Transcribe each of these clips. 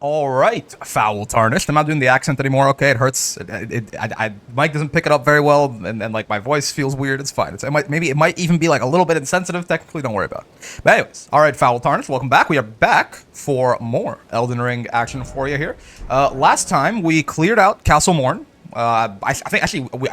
All right, foul tarnished. I'm not doing the accent anymore. Okay, it hurts. Mike doesn't pick it up very well, and like my voice feels weird. It's fine. Maybe it might even be like a little bit insensitive. Technically, don't worry about it. But anyways, all right, foul tarnished. Welcome back. We are back for more Elden Ring action for you here. Last time we cleared out Castle Morn. I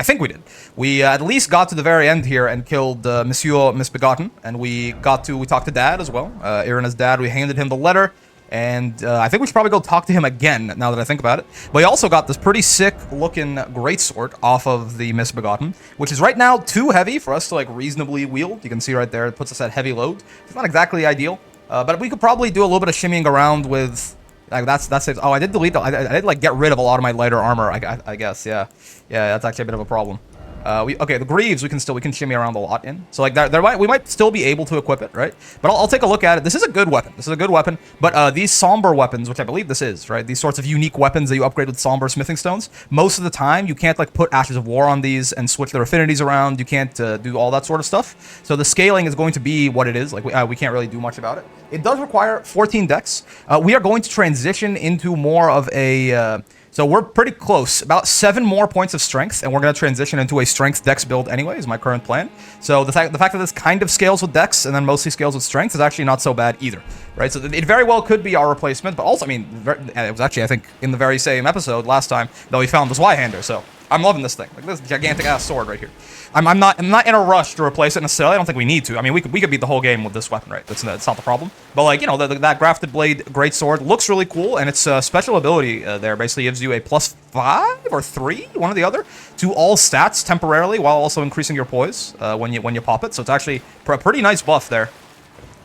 think we did. We at least got to the very end here and killed Monsieur Misbegotten, and we talked to Dad as well. Irina's dad. We handed him the letter. And I think we should probably go talk to him again, now that I think about it. But we also got this pretty sick-looking greatsword off of the Misbegotten, which is right now too heavy for us to, like, reasonably wield. You can see right there, it puts us at heavy load. It's not exactly ideal, but we could probably do a little bit of shimmying around with... Like, that's it. Oh, I did delete... I did, like, get rid of a lot of my lighter armor, I guess, yeah. Yeah, that's actually a bit of a problem. Okay, the greaves we can shimmy around a lot in. So like we might still be able to equip it, right? But I'll take a look at it. This is a good weapon. This is a good weapon. But these somber weapons, which I believe this is, right? These sorts of unique weapons that you upgrade with somber smithing stones. Most of the time, you can't like put Ashes of War on these and switch their affinities around. You can't do all that sort of stuff. So the scaling is going to be what it is. Like we can't really do much about it. It does require 14 dex. We are going to transition into more of a. So we're pretty close, about 7 more points of strength, and we're going to transition into a strength dex build anyway, is my current plan. So the fact that this kind of scales with dex and then mostly scales with strength is actually not so bad either, right? So it very well could be our replacement, but also, I mean, it was actually, I think, in the very same episode last time that we found this Y-hander, so I'm loving this thing. Like this gigantic-ass sword right here. I'm not in a rush to replace it necessarily. I don't think we need to. I mean, we could beat the whole game with this weapon, right? That's not the problem. But like, you know, that grafted blade greatsword looks really cool, and its special ability there basically gives you a +5 or 3, one or the other, to all stats temporarily, while also increasing your poise when you pop it. So it's actually a pretty nice buff there.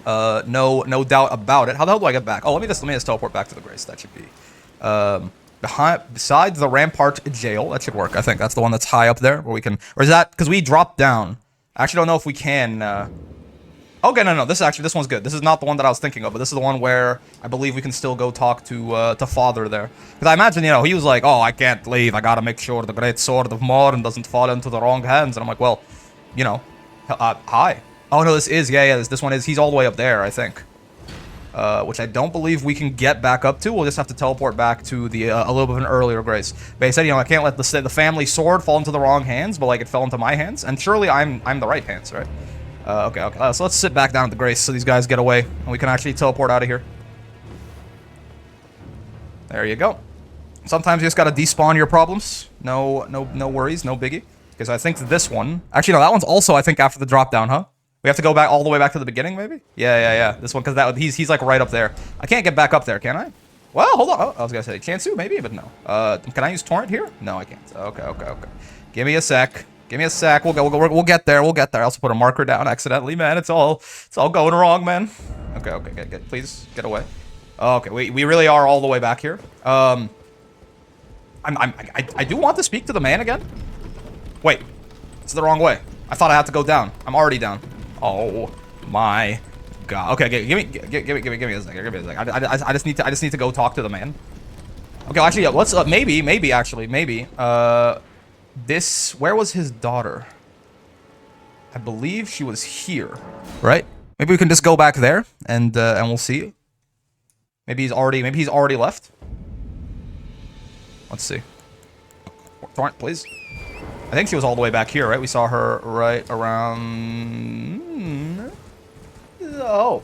No doubt about it. How the hell do I get back? Oh, let me just teleport back to the Grace. That should be besides the Rampart jail. That should work. I think that's the one that's high up there where we can. Or is that because we dropped down? I actually don't know if we can. Okay, no. This one's good. This is not the one that I was thinking of, but this is the one where I believe we can still go talk to Father there. Because I imagine, you know, he was like, oh, I can't leave. I gotta make sure the great sword of Morn doesn't fall into the wrong hands. And I'm like, well, you know, hi. Oh no, this one is. He's all the way up there, I think. Which I don't believe we can get back up to. We'll just have to teleport back to the a little bit of an earlier Grace. But he said, you know, I can't let the family sword fall into the wrong hands, but like it fell into my hands, and surely I'm the right hands, right? Okay. So let's sit back down at the Grace so these guys get away, and we can actually teleport out of here. There you go. Sometimes you just gotta despawn your problems. No worries, no biggie. Because I think this one, actually no, that one's also I think after the drop down, huh? We have to go back all the way back to the beginning, maybe? Yeah. This one, because he's like right up there. I can't get back up there, can I? Well, hold on. Oh, I was gonna say Chansu, maybe, but no. Can I use Torrent here? No, I can't. Okay. Give me a sec. We'll get there. I also put a marker down accidentally, man. It's all going wrong, man. Okay. Please get away. Okay, we really are all the way back here. I do want to speak to the man again. Wait, it's the wrong way. I thought I had to go down. I'm already down. Oh my god. Okay, give me a second. I just need to go talk to the man. Okay, actually, yeah, let's maybe. Where was his daughter? I believe she was here, right? Maybe we can just go back there and we'll see. Maybe he's already left. Let's see. Torrent, please. I think she was all the way back here, right? We saw her right around... Oh.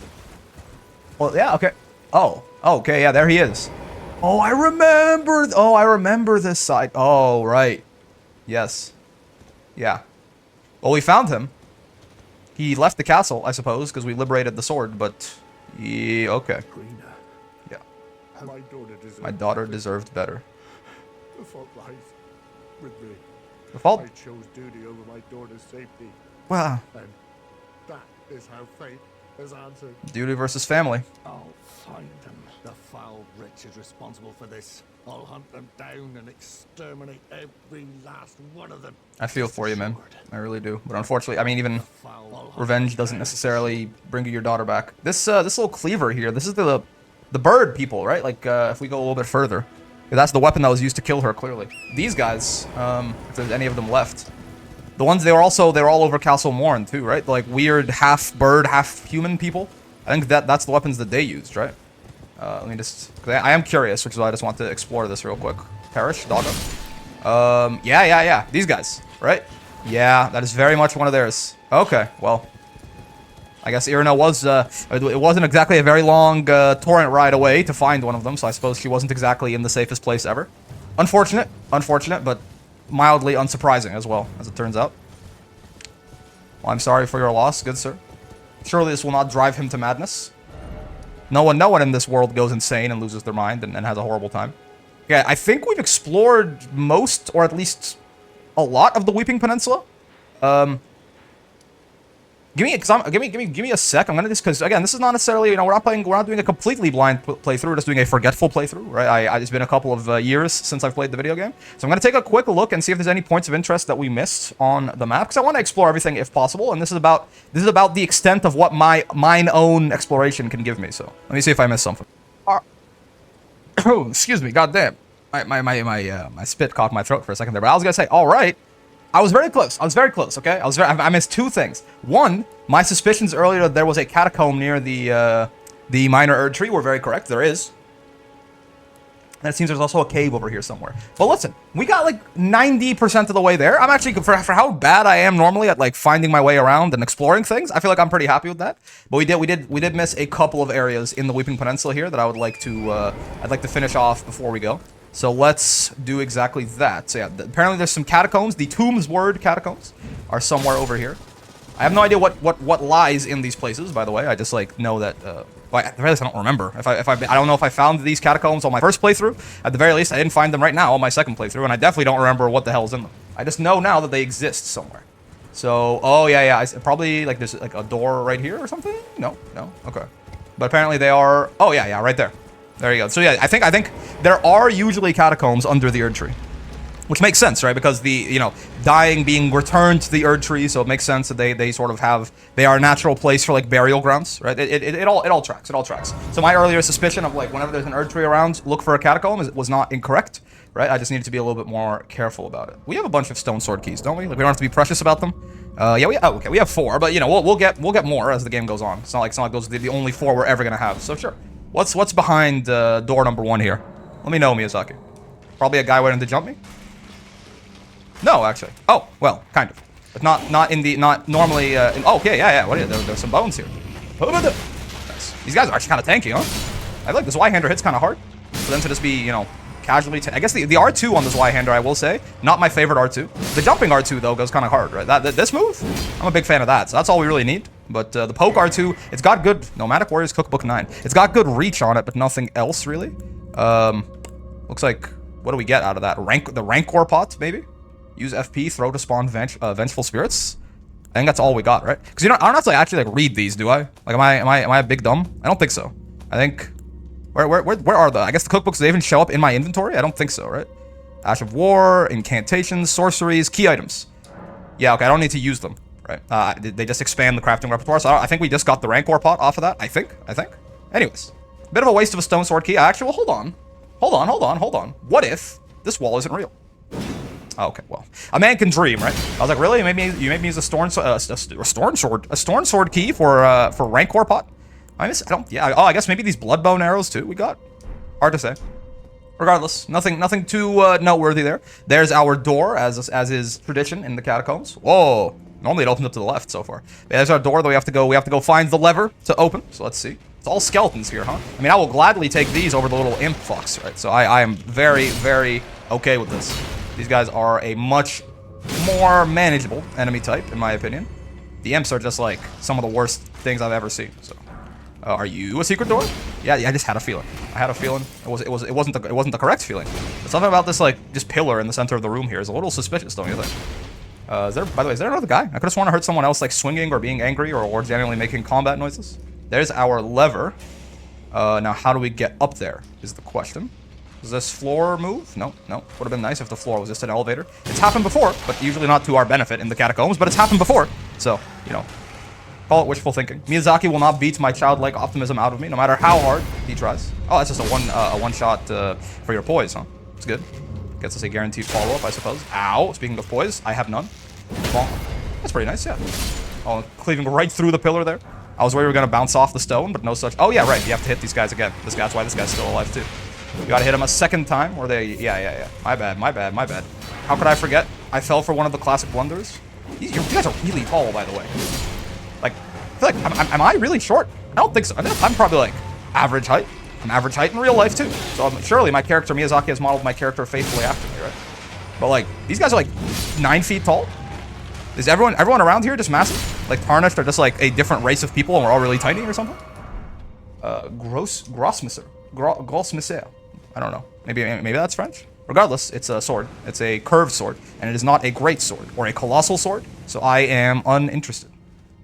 Well, yeah, okay. Oh, okay, yeah, there he is. Oh, I remember this side. Oh, right. Yes. Yeah. Well, we found him. He left the castle, I suppose, because we liberated the sword, but... Yeah, okay. Yeah. My daughter deserved better. The fault lies with me. The fault? I chose duty over my daughter's safety. Well, And that is how fate has answered. duty versus family. I'll find them. The foul wretch is responsible for this. I'll hunt them down and exterminate every last one of them. I feel for you, man. I really do. But unfortunately, I mean, even revenge doesn't necessarily bring you your daughter back. This little cleaver here, this is the bird people, right? Like, if we go a little bit further. That's the weapon that was used to kill her, clearly. These guys, if there's any of them left. The ones, they were all over Castle Morn, too, right? Like, weird half-bird, half-human people. I think that's the weapons that they used, right? Let me just... 'cause I am curious, which is why I just want to explore this real quick. Perish, doggo. Yeah. These guys, right? Yeah, that is very much one of theirs. Okay, well. I guess Irina was, it wasn't exactly a very long torrent ride away to find one of them, so I suppose she wasn't exactly in the safest place ever. Unfortunate, but mildly unsurprising as well, as it turns out. Well, I'm sorry for your loss, good sir. Surely this will not drive him to madness. No one in this world goes insane and loses their mind and has a horrible time. Yeah, I think we've explored most, or at least a lot of the Weeping Peninsula. Give me a sec. I'm gonna just, because again, this is not necessarily, we're not doing a completely blind playthrough. We're just doing a forgetful playthrough, right? It's been a couple of years since I've played the video game, so I'm gonna take a quick look and see if there's any points of interest that we missed on the map, because I want to explore everything if possible, and this is about the extent of what mine own exploration can give me. So let me see if I missed something. Oh, excuse me, goddamn. My spit caught my throat for a second there, but I was gonna say, all right. I was very close, okay? I missed two things. One, my suspicions earlier that there was a catacomb near the minor Erd tree were very correct. There is. And it seems there's also a cave over here somewhere. But listen, we got like 90% of the way there. I'm actually, for how bad I am normally at like finding my way around and exploring things, I feel like I'm pretty happy with that. But we did miss a couple of areas in the Weeping Peninsula here that I would like to, I'd like to finish off before we go. So let's do exactly that. So yeah, apparently there's some catacombs. The Tomb's Word catacombs are somewhere over here. I have no idea what lies in these places, by the way. I just like know that, well, at the very least I don't remember. I don't know if I found these catacombs on my first playthrough. At the very least I didn't find them right now on my second playthrough, and I definitely don't remember what the hell's in them. I just know now that they exist somewhere. So, oh yeah, probably like there's like a door right here or something? No, okay. But apparently they are, oh yeah, right there. There you go. So yeah, I think there are usually catacombs under the Erd tree, which makes sense, right? Because the dying being returned to the Erd tree, so it makes sense that they sort of they are a natural place for like burial grounds, right? It all tracks. So my earlier suspicion of like whenever there's an Erd tree around, look for a catacomb was not incorrect, right? I just needed to be a little bit more careful about it. We have a bunch of stone sword keys, don't we? Like we don't have to be precious about them. Yeah, we have 4, but we'll get more as the game goes on. It's not like those are the only 4 we're ever gonna have. So sure. What's behind door number 1 here? Let me know, Miyazaki. Probably a guy waiting to jump me? No, actually. Oh, well, kind of. But not normally, oh, okay, yeah. What are you? There's some bones here. Nice. These guys are actually kind of tanky, huh? I feel like this Y-hander hits kind of hard. For them to just be, casually... I guess the R2 on this Y-hander, I will say, not my favorite R2. The jumping R2, though, goes kind of hard, right? This move, I'm a big fan of that, so that's all we really need. But the poke R2, it's got good... Nomadic Warriors Cookbook 9. It's got good reach on it, but nothing else, really. Looks like... What do we get out of that? The Rancor pot, maybe? Use FP, throw to spawn Vengeful Spirits? I think that's all we got, right? Because I don't have to actually like read these, do I? Like, am I a big dumb? I don't think so. I think... Where are the... I guess the cookbooks, they even show up in my inventory? I don't think so, right? Ash of War, incantations, sorceries, key items. Yeah, okay, I don't need to use them, right? They just expand the crafting repertoire, so I think we just got the Rancor pot off of that. I think. Anyways, bit of a waste of a stone sword key. Actually, well, hold on. What if this wall isn't real? Okay, well, a man can dream, right? I was like, really? You made me use a Storm Sword key for Rancor pot? Yeah. Oh, I guess maybe these Bloodbone arrows too. We got hard to say. Regardless, nothing too noteworthy there. There's our door, as is tradition in the catacombs. Whoa! Normally it opens up to the left so far. But there's our door that we have to go find the lever to open. So let's see. It's all skeletons here, huh? I mean, I will gladly take these over the little imp fox, right? So I am very, very okay with this. These guys are a much more manageable enemy type, in my opinion. The imps are just like some of the worst things I've ever seen. So, are you a secret door? Yeah, I just had a feeling. I had a feeling. It wasn't the correct feeling. But something about this like just pillar in the center of the room here is a little suspicious, don't you think? By the way, is there another guy? I could just want to hurt someone else like swinging or being angry or generally making combat noises. There's our lever. Now how do we get up there is the question. Does this floor move? No. Would have been nice if the floor was just an elevator. It's happened before, but usually not to our benefit in the catacombs, but it's happened before. So, call it wishful thinking. Miyazaki will not beat my childlike optimism out of me, no matter how hard he tries. Oh, that's just a one shot for your poise, huh? It's good. Gets us a guaranteed follow-up, I suppose. Ow! Speaking of poise, I have none. Bonk. That's pretty nice, yeah. Oh, cleaving right through the pillar there. I was worried we were gonna bounce off the stone, but no such. Oh yeah, right. You have to hit these guys again. That's why this guy's still alive too. You gotta hit him a second time, or they. Yeah. My bad. How could I forget? I fell for one of the classic blunders. You guys are really tall, by the way. Like, I feel like, am I really short? I don't think so. I'm probably like average height. I'm average height in real life too. So surely my character, Miyazaki, has modeled my character faithfully after me, right? But like, these guys are like 9 feet tall. Is everyone around here just massive? Like Tarnished are just like a different race of people and we're all really tiny or something? Grossmisser. I don't know. Maybe that's French? Regardless, it's a sword. It's a curved sword. And it is not a great sword or a colossal sword. So I am uninterested.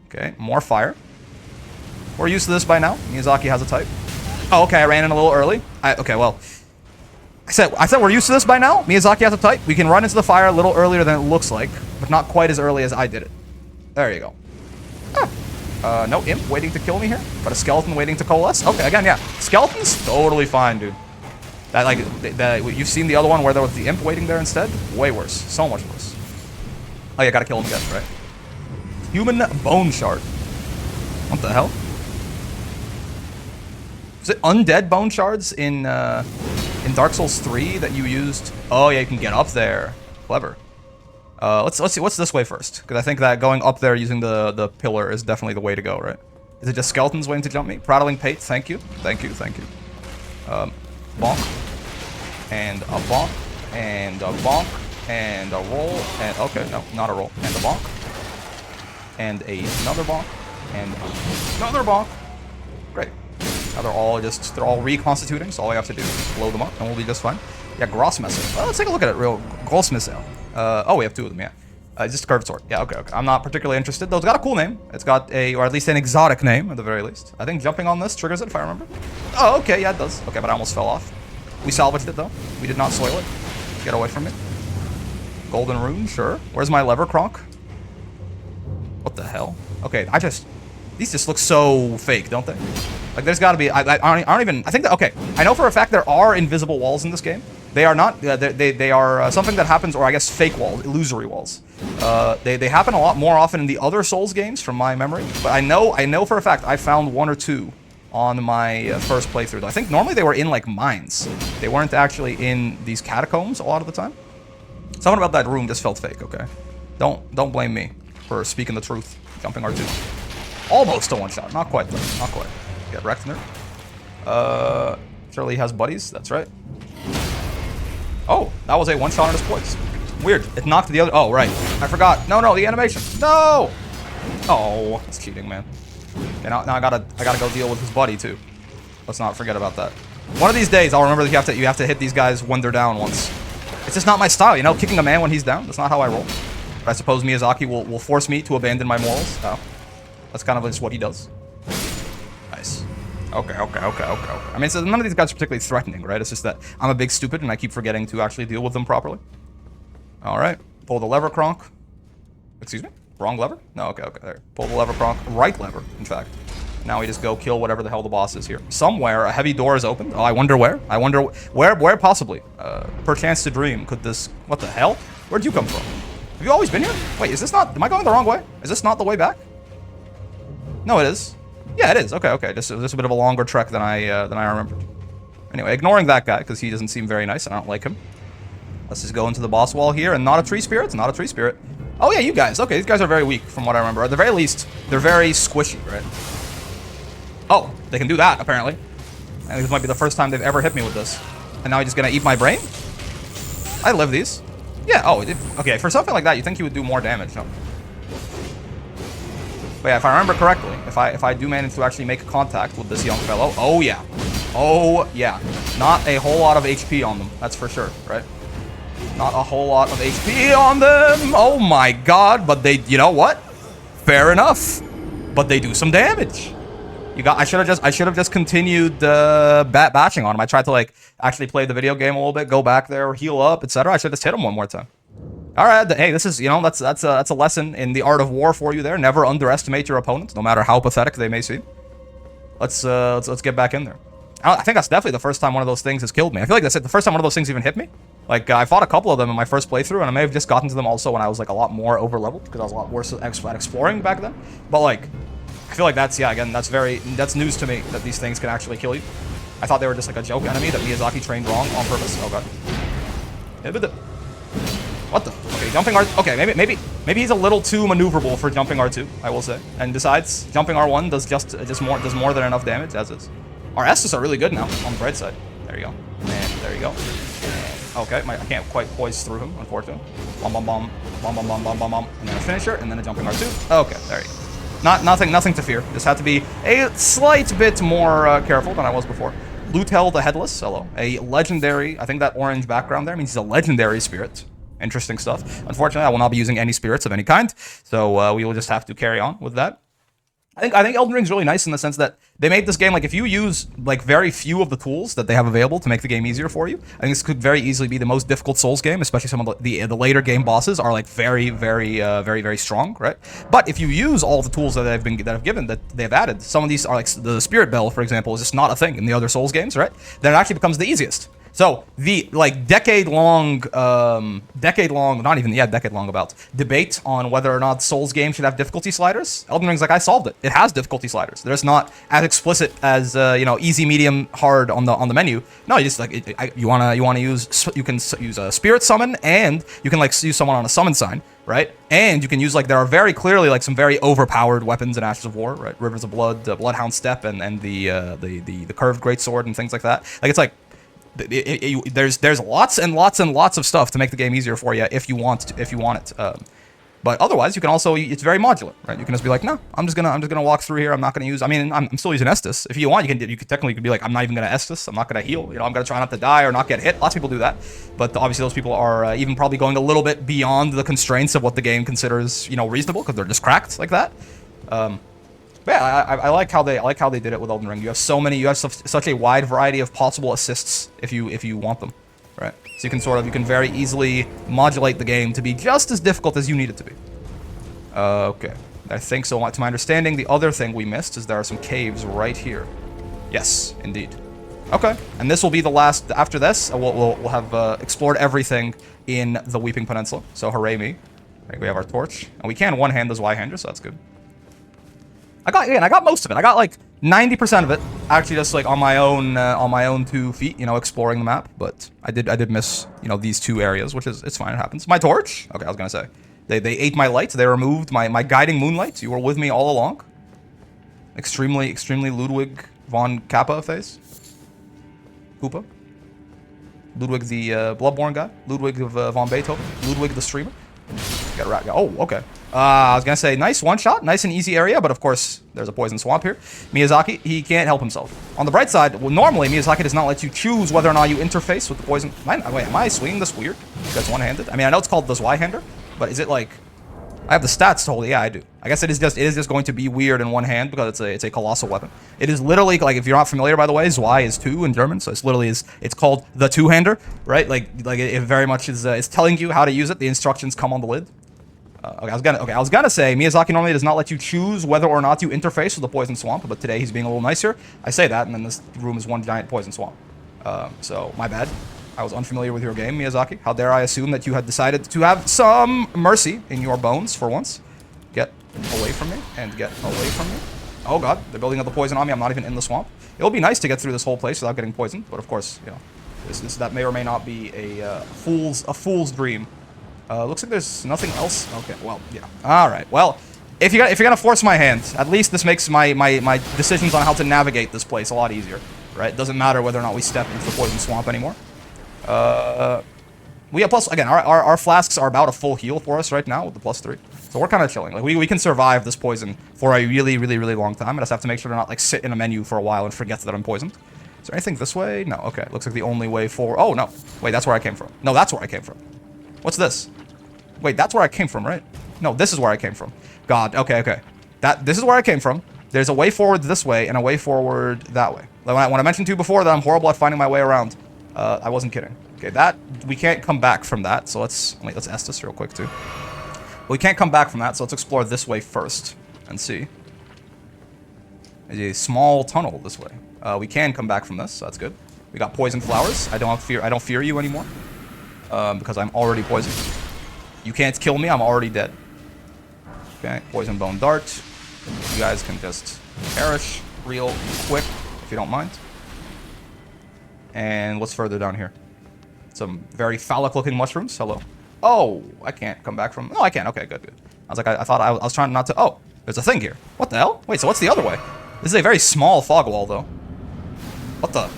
Okay, more fire. We're used to this by now. Miyazaki has a type. Oh, okay, I ran in a little early. Okay, well. I said we're used to this by now. Miyazaki has a type. We can run into the fire a little earlier than it looks like, but not quite as early as I did it. There you go. No imp waiting to kill me here, but a skeleton waiting to coalesce. Okay, again, yeah. Skeletons? Totally fine, dude. You've seen the other one where there was the imp waiting there instead? Way worse. So much worse. Oh, yeah, gotta kill him again, right? Human bone shard. What the hell? Is it undead bone shards in Dark Souls 3 that you used? Oh yeah, you can get up there. Clever. Let's see. What's this way first? Because I think that going up there using the pillar is definitely the way to go, right? Is it just skeletons waiting to jump me? Prattling pate. Thank you. Bonk. And a bonk. And a bonk. And a roll. And okay, no, not a roll. And a bonk. And another bonk. And another bonk. Great. Now they're all reconstituting, so all I have to do is blow them up and we'll be just fine. Yeah, Grossmesser. Well, let's take a look at it real. Grossmesser. Oh, we have 2 of them, yeah. Just curved sword. Yeah, okay. I'm not particularly interested, though it's got a cool name. It's got or at least an exotic name, at the very least. I think jumping on this triggers it, if I remember. Oh, okay, yeah, it does. Okay, but I almost fell off. We salvaged it, though. We did not soil it. Get away from it. Golden rune, sure. Where's my lever cronk? What the hell? Okay, these just look so fake, don't they? Like, there's got to be. I don't even. I think that. Okay, I know for a fact there are invisible walls in this game. They are not. They are something that happens, or I guess fake walls, illusory walls. They happen a lot more often in the other Souls games, from my memory. But I know for a fact I found 1 or 2 on my first playthrough. I think normally they were in like mines. They weren't actually in these catacombs a lot of the time. Something about that room just felt fake. Okay, don't blame me for speaking the truth. Jumping R2. Almost a one-shot. Not quite though. Not quite. Get wrecked in there. Surely he has buddies. That's right. Oh, that was a one-shot on his poise. Weird. It knocked the other. Oh, right. I forgot. No, the animation. No. Oh, that's cheating, man. Okay, now I gotta go deal with his buddy too. Let's not forget about that. One of these days, I'll remember that you have to hit these guys when they're down once. It's just not my style, you know. Kicking a man when he's down. That's not how I roll. But I suppose Miyazaki will force me to abandon my morals. Oh, that's kind of just what he does. Nice. Okay. I mean, so none of these guys are particularly threatening, right? It's just that I'm a big stupid and I keep forgetting to actually deal with them properly. All right. Pull the lever, Kronk. Excuse me? Wrong lever? No, okay. There. Pull the lever, Kronk. Right lever, in fact. Now we just go kill whatever the hell the boss is here. Somewhere, a heavy door is opened. Oh, I wonder where. Where possibly? Perchance to dream. Could this... What the hell? Where'd you come from? Have you always been here? Wait, is this not... Am I going the wrong way? Is this not the way back? No, it is. Yeah, it is. Okay. This is a bit of a longer trek than I remembered. Anyway, ignoring that guy, because he doesn't seem very nice and I don't like him. Let's just go into the boss wall here, and not a tree spirit. It's not a tree spirit. Oh, yeah, you guys. Okay, these guys are very weak, from what I remember. At the very least, they're very squishy, right? Oh, they can do that, apparently. I think this might be the first time they've ever hit me with this. And now he's just gonna eat my brain? I live these. Yeah, oh, okay, for something like that, you think he would do more damage, no? But yeah, if I remember correctly, if I do manage to actually make contact with this young fellow, oh yeah. Not a whole lot of HP on them, that's for sure, right? Not a whole lot of HP on them. Oh my god, but they, you know what? Fair enough. But they do some damage. I should have just continued batching on him. I tried to like actually play the video game a little bit, go back there, heal up, etc. I should just hit him one more time. All right, hey, this is, you know, that's a lesson in the art of war for you there. Never underestimate your opponents, no matter how pathetic they may seem. Let's get back in there. I think that's definitely the first time one of those things has killed me. I feel like that's the first time one of those things even hit me. Like, I fought a couple of them in my first playthrough, and I may have just gotten to them also when I was, like, a lot more overleveled, because I was a lot worse at exploring back then. But, like, I feel like that's, yeah, again, that's news to me that these things can actually kill you. I thought they were just like a joke enemy that Miyazaki trained wrong on purpose. Oh god. What the? Okay, jumping R. Okay, maybe he's a little too maneuverable for jumping R2, I will say. And besides, jumping R1 does more than enough damage as is. Our Estus are really good now on the bright side. There you go. And there you go. Okay, I can't quite poise through him, unfortunately. Bomb, bomb, bomb, bomb, bomb, bomb, bomb, bomb, bomb, and then a finisher, and then a jumping R2. Okay, there you go. Nothing to fear. Just have to be a slight bit more careful than I was before. Lutel the Headless, hello. A legendary, I think that orange background there means he's a legendary spirit. Interesting stuff. Unfortunately, I will not be using any spirits of any kind, so we will just have to carry on with that. I think Elden Ring's really nice in the sense that they made this game, like, if you use, like, very few of the tools that they have available to make the game easier for you, I think this could very easily be the most difficult Souls game, especially some of the later game bosses are, like, very strong, right? But if you use all the tools that they've added, some of these are, like, the Spirit Bell, for example, is just not a thing in the other Souls games, right? Then it actually becomes the easiest. So the decade-long about debate on whether or not Souls games should have difficulty sliders. Elden Ring's like, I solved it. It has difficulty sliders. They're just not as explicit as easy, medium, hard on the menu. No, you just like you can use a spirit summon, and you can like use someone on a summon sign, right? And you can use like there are very clearly like some very overpowered weapons in Ashes of War, right? Rivers of Blood, Bloodhound Step, and the curved greatsword and things like that. Like it's like. There's lots and lots and lots of stuff to make the game easier for you if you want it. But otherwise, you can also, it's very modular, right? You can just be like, no, I'm just gonna walk through here. I'm not gonna use. I mean, I'm still using Estus. If you want, you could technically be like, I'm not even gonna Estus. I'm not gonna heal. I'm gonna try not to die or not get hit. Lots of people do that, but obviously those people are even probably going a little bit beyond the constraints of what the game considers reasonable because they're just cracked like that. But yeah, I like how they did it with Elden Ring. You have such a wide variety of possible assists if you want them, right? So you can very easily modulate the game to be just as difficult as you need it to be. Okay, I think so. To my understanding, the other thing we missed is there are some caves right here. Yes, indeed. Okay, and this will be the last. After this, we'll have explored everything in the Weeping Peninsula. So hooray me! Right, we have our torch, and we can one-hand those Y-handers, so that's good. I got most of it. I got like 90% of it actually just like on my own 2 feet, exploring the map. But I did miss, these 2 areas, which is, it's fine, it happens. My torch. Okay, I was gonna say they ate my light. They removed my guiding moonlight. You were with me all along. Extremely Ludwig von Kappa face. Koopa. Ludwig the Bloodborne guy. Ludwig of von Beethoven. Ludwig the streamer. Got a rat guy. Oh, okay. I was gonna say, nice one-shot, nice and easy area, but of course, there's a poison swamp here. Miyazaki, he can't help himself. On the bright side, well, normally, Miyazaki does not let you choose whether or not you interface with the poison. Wait, am I swinging this weird? That's one-handed? I mean, I know it's called the Y-hander, but is it like... I have the stats to hold it. Yeah, I do. I guess it is just going to be weird in one hand because it's a colossal weapon. It is literally, like, if you're not familiar, by the way, Zwei is 2 in German, so it's literally it's called the two-hander, right? Like it very much is it's telling you how to use it. The instructions come on the lid. I was gonna say Miyazaki normally does not let you choose whether or not you interface with the poison swamp, but today he's being a little nicer. I say that, and then this room is one giant poison swamp. So my bad. I was unfamiliar with your game, Miyazaki. How dare I assume that you had decided to have some mercy in your bones for once? Get away from me and get away from me. Oh god, they're building up the poison on me. I'm not even in the swamp. It'll be nice to get through this whole place without getting poisoned, but of course, that may or may not be a fool's dream. Looks like there's nothing else. Okay, well, yeah. All right. Well, if you're gonna force my hand, at least this makes my decisions on how to navigate this place a lot easier, right? It doesn't matter whether or not we step into the poison swamp anymore. We have plus again. Our flasks are about a full heal for us right now with the +3, so we're kind of chilling. Like we can survive this poison for a really long time. I just have to make sure to not like sit in a menu for a while and forget that I'm poisoned. Is there anything this way? No. Okay. Looks like the only way forward. Oh no. Wait, that's where I came from. No, that's where I came from. What's this? Wait, that's where I came from, right? No, this is where I came from. God, okay. This is where I came from. There's a way forward this way and a way forward that way. Like when I mentioned to you before that I'm horrible at finding my way around, I wasn't kidding. Okay, we can't come back from that, so let's Estus real quick too. We can't come back from that, so let's explore this way first and see. There's a small tunnel this way. We can come back from this, so that's good. We got poison flowers. I don't fear you anymore, because I'm already poisoned. You can't kill me, I'm already dead. Okay, poison bone dart. You guys can just perish real quick, if you don't mind. And what's further down here? Some very phallic-looking mushrooms. Hello. Oh, I can't come back from... Oh, I can. Okay, good, good. I was like, I thought I was trying not to... Oh, there's a thing here. What the hell? Wait, so what's the other way? This is a very small fog wall, though. What the...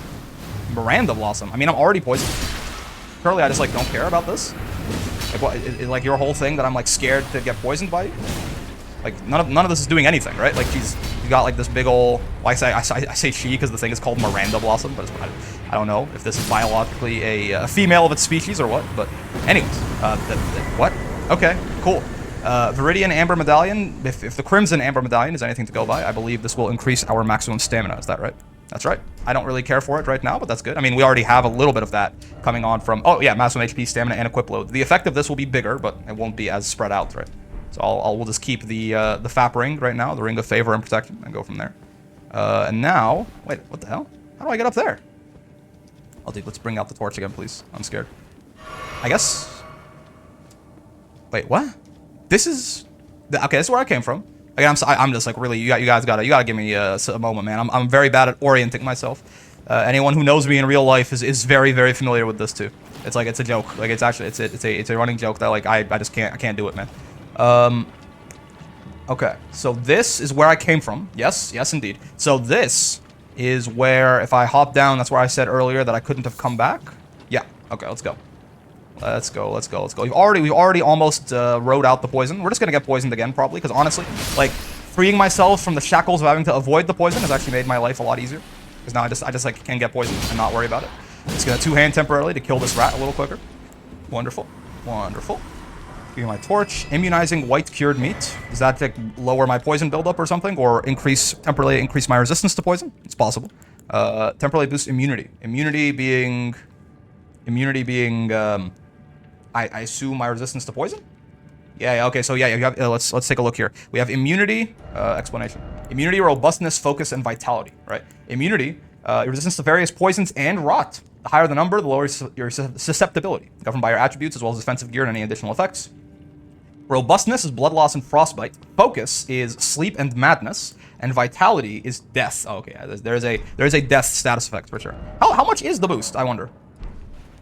Miranda Blossom. I mean, I'm already poisoned. Currently, I just, like, don't care about this. Like, what? Like, your whole thing that I'm, like, scared to get poisoned by you? Like, none of this is doing anything, right? Like, you got, like, this big ol'... Well, I say she because the thing is called Miranda Blossom, but I don't know if this is biologically a female of its species or what. But anyways, what? Okay, cool. Viridian Amber Medallion. If the Crimson Amber Medallion is anything to go by, I believe this will increase our maximum stamina. Is that right? That's right. I don't really care for it right now, but that's good. I mean, we already have a little bit of that coming on from... Oh, yeah, maximum HP, stamina, and equip load. The effect of this will be bigger, but it won't be as spread out, right? So we'll just keep the FAP ring right now, the Ring of Favor and Protection, and go from there. And now... Wait, what the hell? How do I get up there? Oh, dude, let's bring out the torch again, please. I'm scared. I guess... Wait, what? This is... Okay, this is where I came from. Again, I'm just like, really, you guys gotta give me a moment, man. I'm very bad at orienting myself. Anyone who knows me in real life is very, very familiar with this too. It's like, it's a joke. Like, it's actually, it's a running joke that, like, I just can't do it, man. Okay, so this is where I came from. Yes, indeed. So this is where, if I hop down, that's where I said earlier that I couldn't have come back. Yeah, okay, let's go. Let's go. We've already almost rode out the poison. We're just gonna get poisoned again, probably, because honestly, like, freeing myself from the shackles of having to avoid the poison has actually made my life a lot easier. Because now I just like can get poisoned and not worry about it. Just gonna two-hand temporarily to kill this rat a little quicker. Wonderful. Give me my torch. Immunizing white cured meat. Does that like lower my poison buildup or something, or temporarily increase my resistance to poison? It's possible. Temporarily boost immunity. Immunity being I assume my resistance to poison? Yeah, okay, so yeah, you have, let's take a look here. We have immunity, explanation. Immunity, robustness, focus, and vitality, right? Immunity, resistance to various poisons and rot. The higher the number, the lower your susceptibility, governed by your attributes as well as defensive gear and any additional effects. Robustness is blood loss and frostbite. Focus is sleep and madness. And vitality is death. Oh, okay, there is a death status effect for sure. How much is the boost, I wonder?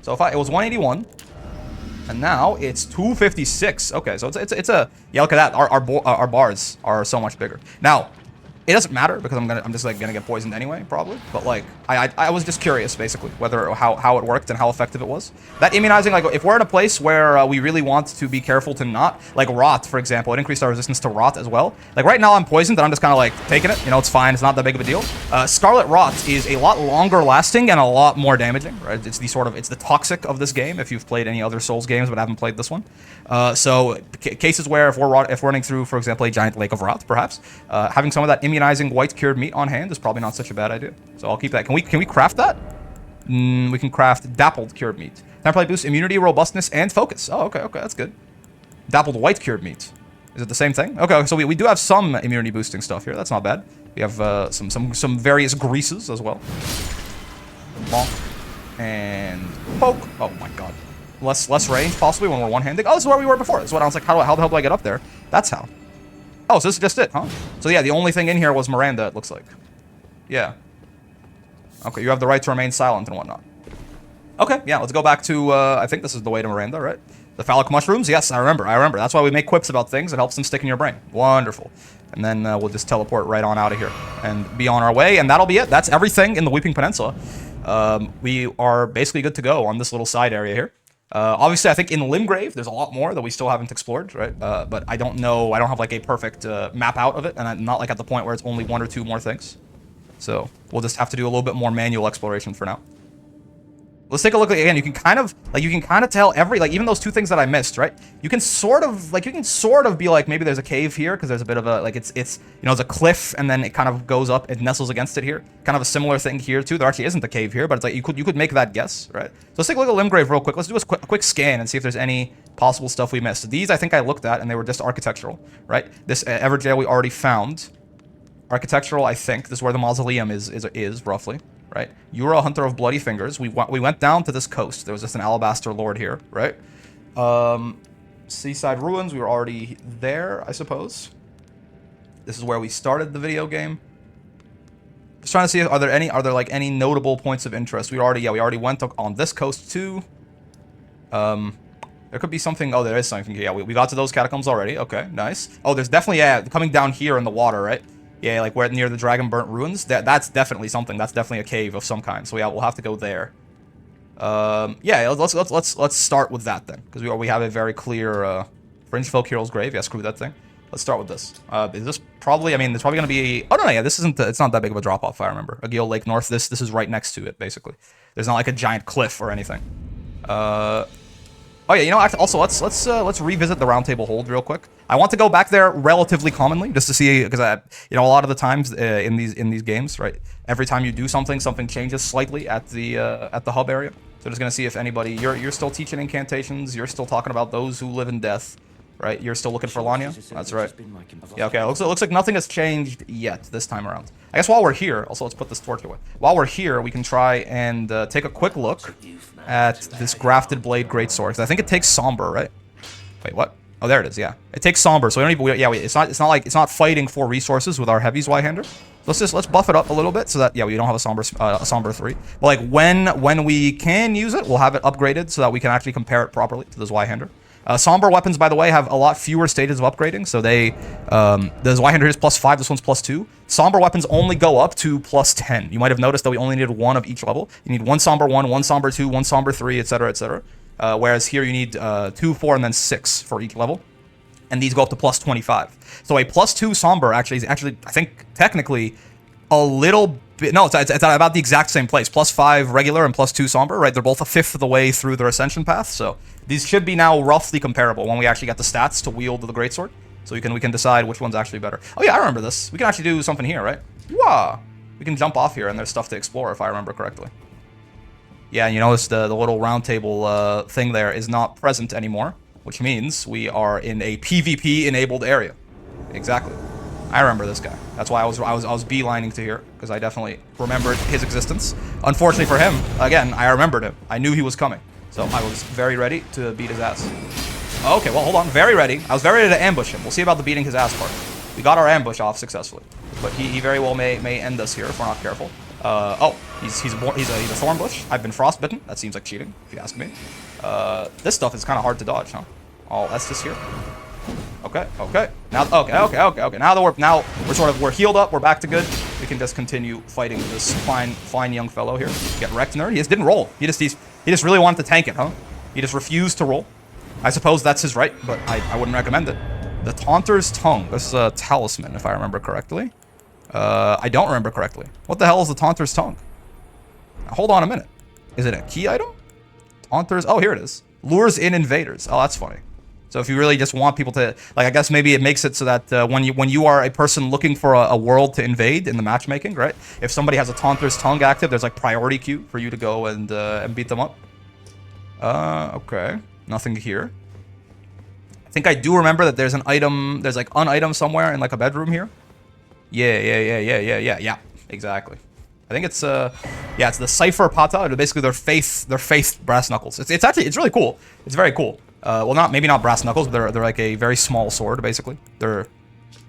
So if it was 181, and now it's 256. Okay, so it's a yeah. Look at that. Our bars are so much bigger now. It doesn't matter because I'm just like gonna get poisoned anyway, probably. But like I was just curious basically whether how it worked and how effective it was. That immunizing, like if we're in a place where we really want to be careful to not, like rot, for example, it increased our resistance to rot as well. Like right now I'm poisoned and I'm just kind of like taking it. You know, it's fine. It's not that big of a deal. Scarlet Rot is a lot longer lasting and a lot more damaging. Right? It's the toxic of this game. If you've played any other Souls games but haven't played this one, so cases where if we're running through, for example, a giant lake of rot, perhaps having some of that immunizing white cured meat on hand is probably not such a bad idea. So I'll keep that. Can we craft that? We can craft dappled cured meat. Temporarily boosts immunity, robustness, and focus. Oh, okay, that's good. Dappled white cured meat. Is it the same thing? Okay, so we do have some immunity boosting stuff here. That's not bad. We have some various greases as well. Bonk. And poke. Oh my god. Less range possibly when we're one-handed. Oh, this is where we were before. This is what I was like, how the hell do I get up there? That's how. Oh, so this is just it, huh? So yeah, the only thing in here was Miranda, it looks like. Yeah. Okay, you have the right to remain silent and whatnot. Okay, yeah, let's go back to, I think this is the way to Miranda, right? The phallic mushrooms? Yes, I remember. That's why we make quips about things. It helps them stick in your brain. Wonderful. And then we'll just teleport right on out of here and be on our way, and that'll be it. That's everything in the Weeping Peninsula. We are basically good to go on this little side area here. Obviously, I think in LIMGRAVE, there's a lot more that we still haven't explored, right? But I don't know. I don't have like a perfect map out of it, and I'm not like at the point where it's only one or two more things. So we'll just have to do a little bit more manual exploration for now. Let's take a look again. You can kind of tell even those two things that I missed, right? You can sort of be like, maybe there's a cave here because there's a bit of a, like it's a cliff and then it kind of goes up, it nestles against it here. Kind of a similar thing here too. There actually isn't a cave here, but it's like you could make that guess, right? So let's take a look at LIMGRAVE real quick. Let's do a quick scan and see if there's any possible stuff we missed. These I think I looked at and they were just architectural, right? This Everjail we already found. Architectural, I think. This is where the mausoleum is roughly. Right? You were a hunter of bloody fingers. We went down to this coast. There was just an alabaster lord here, right? Seaside ruins. We were already there, I suppose. This is where we started the video game. Just trying to see, are there like any notable points of interest? We already went on this coast too. There could be something. Oh, there is something here. Yeah, we got to those catacombs already. Okay, nice. Oh, there's definitely, yeah, coming down here in the water, right? Yeah, like where near the Dragon Burnt Ruins. That's definitely something. That's definitely a cave of some kind. So yeah, we'll have to go there. Yeah, let's start with that then, because we have a very clear Fringe Folk Hero's Grave. Yeah, screw that thing. Let's start with this. Is this probably? I mean, it's probably gonna be. Oh no, yeah, this isn't. It's not that big of a drop off. If I remember. Agil Lake North. This is right next to it, basically. There's not like a giant cliff or anything. Oh yeah, you know, also let's revisit the Round Table Hold real quick. I want to go back there relatively commonly just to see, because you know, a lot of the times in these games, right? Every time you do something changes slightly at the hub area. So just gonna see if anybody you're still teaching incantations. You're still talking about those who live in death, right? You're still looking for Lanya. That's right. Yeah, okay. It looks like nothing has changed yet this time around. I guess while we're here, also let's put this torch away. While we're here, we can try and take a quick look at this Grafted Blade Greatsword. 'Cause I think it takes Somber, right? Wait, what? Oh, there it is. Yeah, it takes Somber. So we don't even. It's not fighting for resources with our heavy Zweihander. Let's buff it up a little bit so that, yeah, we don't have a Somber 3. But like when we can use it, we'll have it upgraded so that we can actually compare it properly to the Zweihander. Somber weapons, by the way, have a lot fewer stages of upgrading. So the Zweihander is +5, this one's +2. Somber weapons only go up to +10. You might have noticed that we only needed one of each level. You need one Somber 1, one Somber 2, one Somber 3, etc., etc. Whereas here you need 2, 4, and then 6 for each level. And these go up to +25. So a +2 Somber actually is I think, technically a little bit... No, it's about the exact same place. +5 regular and +2 Somber, right? They're both a fifth of the way through their ascension path. So these should be now roughly comparable when we actually get the stats to wield the Greatsword. So we can decide which one's actually better. Oh yeah, I remember this. We can actually do something here, right? Wow. We can jump off here and there's stuff to explore if I remember correctly. Yeah, and you notice the little round table thing there is not present anymore, which means we are in a PvP-enabled area. Exactly. I remember this guy. That's why I was beelining to here, because I definitely remembered his existence. Unfortunately for him, again, I remembered him. I knew he was coming, so I was very ready to beat his ass. Okay, well, hold on. Very ready. I was very ready to ambush him. We'll see about the beating his ass part. We got our ambush off successfully, but he very well may end us here if we're not careful. Oh, he's a thorn bush. I've been frostbitten. That seems like cheating, if you ask me. This stuff is kind of hard to dodge, huh? Oh, that's just here. Okay. Now, okay. Now that we're healed up. We're back to good. We can just continue fighting this fine young fellow here. Get wrecked, nerd. He just didn't roll. He just really wanted to tank it, huh? He just refused to roll. I suppose that's his right, but I wouldn't recommend it. The Taunter's Tongue. This is a talisman, if I remember correctly. I don't remember correctly. What the hell is the Taunter's Tongue? Now, hold on a minute. Is it a key item? Taunter's... Oh, here it is. Lures in invaders. Oh, that's funny. So if you really just want people to... Like, I guess maybe it makes it so that when you are a person looking for a world to invade in the matchmaking, right? If somebody has a Taunter's Tongue active, there's like priority queue for you to go and beat them up. Okay. Nothing here. I think I do remember that there's an item... There's like an item somewhere in like a bedroom here. Yeah. Exactly. I think it's yeah, it's the Cypher Pata. Basically, their faith brass knuckles. It's really cool. It's very cool. Well, maybe not brass knuckles, but they're like a very small sword, basically.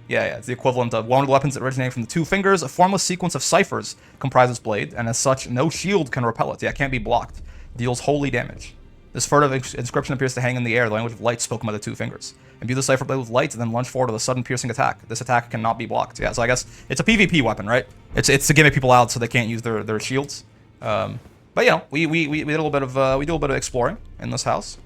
Yeah, it's the equivalent of one of the weapons that originate from the two fingers. A formless sequence of ciphers comprises blade, and as such, no shield can repel it. Yeah, it can't be blocked. Deals holy damage. This furtive inscription appears to hang in the air, the language of light spoken by the two fingers. Imbue the cipher blade with light, and then lunge forward with a sudden piercing attack. This attack cannot be blocked. Yeah, so I guess it's a PvP weapon, right? It's to gimmick people out so they can't use their shields. But you know, we did a little bit of exploring in this house.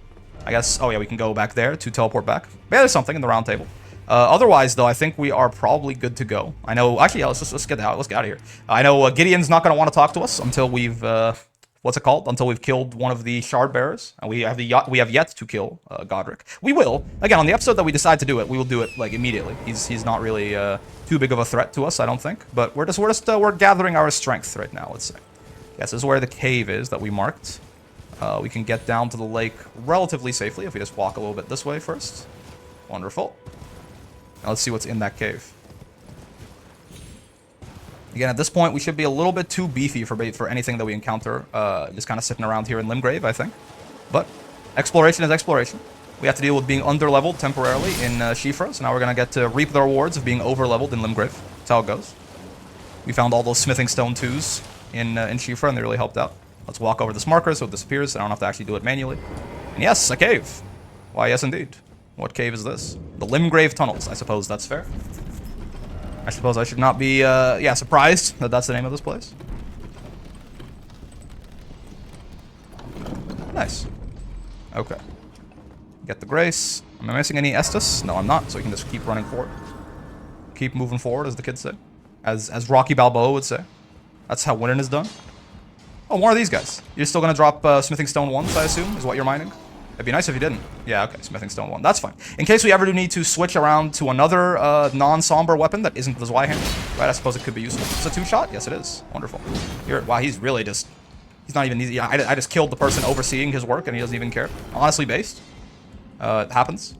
I guess. Oh yeah, we can go back there to teleport back. Yeah, there's something in the round table. Otherwise, though, I think we are probably good to go. I know. Actually, yeah, let's get out. Let's get out of here. I know Gideon's not going to want to talk to us until we've what's it called? Until we've killed one of the shard bearers, and we have yet to kill Godric. We will again on the episode that we decide to do it. We will do it like immediately. He's not really too big of a threat to us, I don't think. But we're gathering our strength right now. Let's say. Yes, this is where the cave is that we marked. We can get down to the lake relatively safely if we just walk a little bit this way first. Wonderful. Now let's see what's in that cave. Again, at this point, we should be a little bit too beefy for anything that we encounter. Just kind of sitting around here in Limgrave, I think. But exploration is exploration. We have to deal with being underleveled temporarily in Shifra, so now we're gonna get to reap the rewards of being overleveled in Limgrave. That's how it goes. We found all those smithing stone 2s in Shifra, and they really helped out. Let's walk over this marker so it disappears, so I don't have to actually do it manually. And yes, a cave. Why, yes indeed. What cave is this? The Limgrave tunnels. I suppose that's fair. I suppose I should not be, yeah, surprised that that's the name of this place. Nice. Okay. Get the grace. Am I missing any Estus? No, I'm not, so we can just keep running forward. Keep moving forward, as the kids say. As Rocky Balboa would say. That's how winning is done. Oh, more of these guys. You're still gonna drop Smithing Stone 1s, I assume, is what you're mining? It'd be nice if you didn't. Yeah, okay, Smithing Stone 1. That's fine. In case we ever do need to switch around to another non-somber weapon that isn't the Zweihander, right? I suppose it could be useful. It's a 2-shot? Yes, it is. Wonderful. Wow, he's really just... He's not even easy. Yeah, I just killed the person overseeing his work, and he doesn't even care. Honestly based. It happens.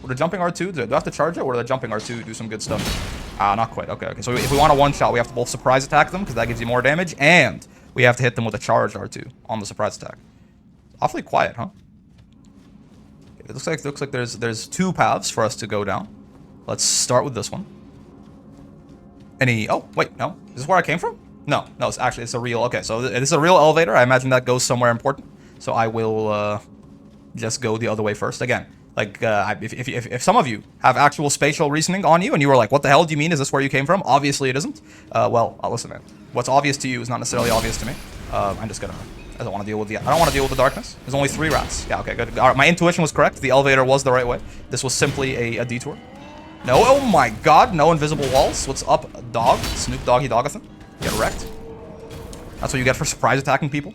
Would a jumping R2... Do I have to charge it, or would a jumping R2 do some good stuff? Ah, not quite. Okay, okay. So if we want a 1-shot, we have to both surprise attack them, because that gives you more damage, and we have to hit them with a charged R2 on the surprise attack. Awfully quiet, huh? It looks like there's 2 paths for us to go down. Let's start with this one. Oh, wait, no. Is this where I came from? No, it's a real... Okay, so this is a real elevator. I imagine that goes somewhere important. So I will just go the other way first. Again, like, if some of you have actual spatial reasoning on you and you were like, what the hell do you mean? Is this where you came from? Obviously it isn't. Well, listen, man. What's obvious to you is not necessarily obvious to me. I'm just gonna... I don't want to deal with the darkness. There's only 3 rats. Yeah, okay, good. All right, my intuition was correct. The elevator was the right way. This was simply a detour. No, oh my god, no invisible walls. What's up, dog? Snoop Doggy Dogathan. Get wrecked. That's what you get for surprise attacking people.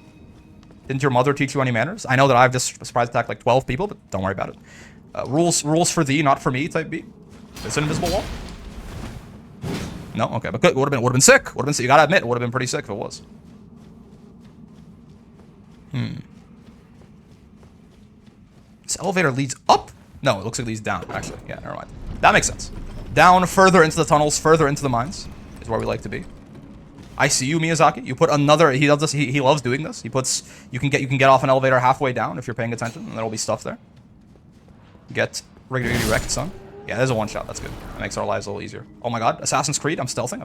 Didn't your mother teach you any manners? I know that I've just surprise attacked like 12 people, but don't worry about it. Rules for thee, not for me, type B. It's an invisible wall. No, okay, but good. Would have been sick. You gotta admit, it would have been pretty sick if it was. This elevator leads up? No, it looks like it leads down, actually. Yeah, never mind. That makes sense. Down, further into the tunnels, further into the mines is where we like to be. I see you, Miyazaki. You put another... He does this. He loves doing this. He puts... You can get off an elevator halfway down if you're paying attention, and there'll be stuff there. Get regularly wrecked, son. Yeah, there's a 1-shot. That's good. That makes our lives a little easier. Oh my god. Assassin's Creed. I'm stealthing.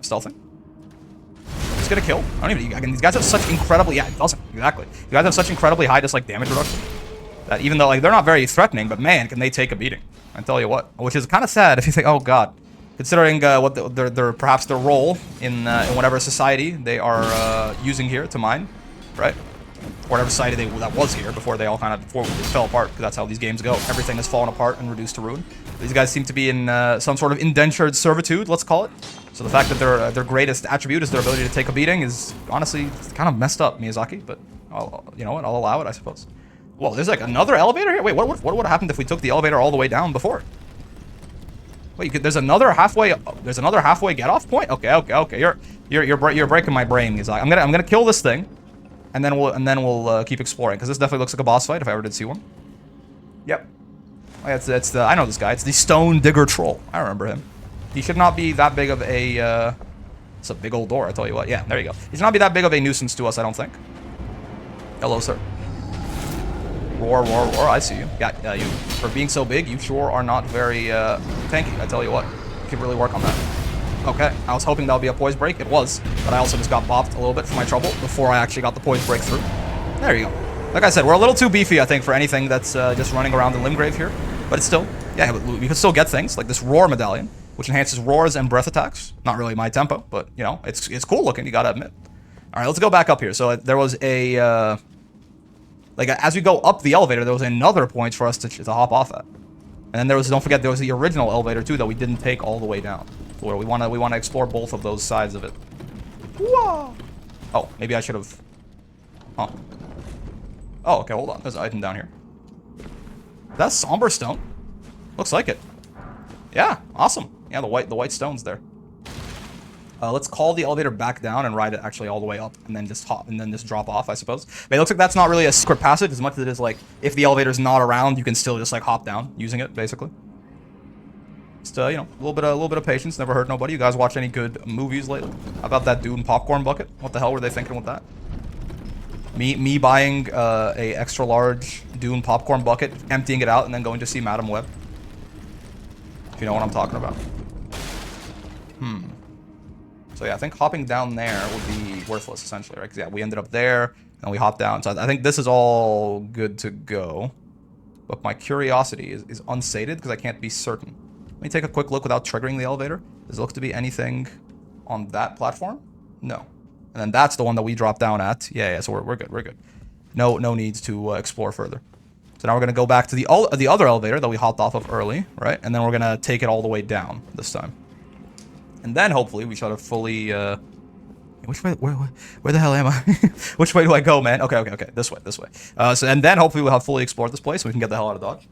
Just get a kill. I don't even... Again, these guys have such incredibly... Yeah, it doesn't. Exactly. You guys have such incredibly high just, like, damage reduction. That even though, like, they're not very threatening, but man, can they take a beating. I tell you what. Which is kind of sad if you think, oh god. Considering what perhaps their role in whatever society they are using here to mine, right? Whatever society that was here before they all kind of fell apart, because that's how these games go. Everything has fallen apart and reduced to ruin. These guys seem to be in some sort of indentured servitude, let's call it. So the fact that their greatest attribute is their ability to take a beating is honestly kind of messed up, Miyazaki. But you know what? I'll allow it, I suppose. Well, there's like another elevator here. Wait, what would have happened if we took the elevator all the way down before? Wait, there's another halfway get off point. Okay. You're breaking my brain, Miyazaki. I'm gonna kill this thing, and then we'll keep exploring, because this definitely looks like a boss fight if I ever did see one. Yep. It's the I know this guy. It's the Stone Digger Troll. I remember him. He should not be that big of a. It's a big old door. I tell you what. Yeah, there you go. He should not be that big of a nuisance to us, I don't think. Hello, sir. Roar. I see you. Yeah, you. For being so big, you sure are not very tanky. I tell you what. You could really work on that. Okay, I was hoping that would be a poise break. It was, but I also just got bopped a little bit for my trouble before I actually got the poise break through. There you go. Like I said, we're a little too beefy, I think, for anything that's just running around the Limgrave here. But it's still, yeah, we can still get things like this Roar medallion, which enhances roars and breath attacks. Not really my tempo, but you know, it's cool looking. You gotta admit. All right, let's go back up here. So there was a. Like, as we go up the elevator, there was another point for us to hop off at. And then there was, don't forget, there was the original elevator, too, that we didn't take all the way down. Where we want to explore both of those sides of it. Whoa! Oh, maybe I should have... Huh. Oh, okay, hold on. There's an item down here. That's somber stone. Looks like it. Yeah, awesome. Yeah, the white stone's there. Let's call the elevator back down and ride it actually all the way up, and then just hop, and then just drop off, I suppose. But it looks like that's not really a secret passage as much as it is like, if the elevator's not around, you can still just like hop down using it, basically. Just, you know, a little bit of patience, never hurt nobody. You guys watch any good movies lately? How about that dude in Popcorn Bucket? What the hell were they thinking with that? Me buying a extra large Dune popcorn bucket, emptying it out, and then going to see Madam Web. If you know what I'm talking about. So yeah, I think hopping down there would be worthless, essentially, right? Because yeah, we ended up there, and we hopped down. So I think this is all good to go. But my curiosity is unsated because I can't be certain. Let me take a quick look without triggering the elevator. Does it look to be anything on that platform? No. And then that's the one that we dropped down at. Yeah, so we're good, we're good. No need to explore further. So now we're going to go back to the other elevator that we hopped off of early, right? And then we're going to take it all the way down this time. And then hopefully we should have fully... Which way? Where the hell am I? Which way do I go, man? Okay. This way. And then hopefully we'll have fully explored this place so we can get the hell out of Dodge.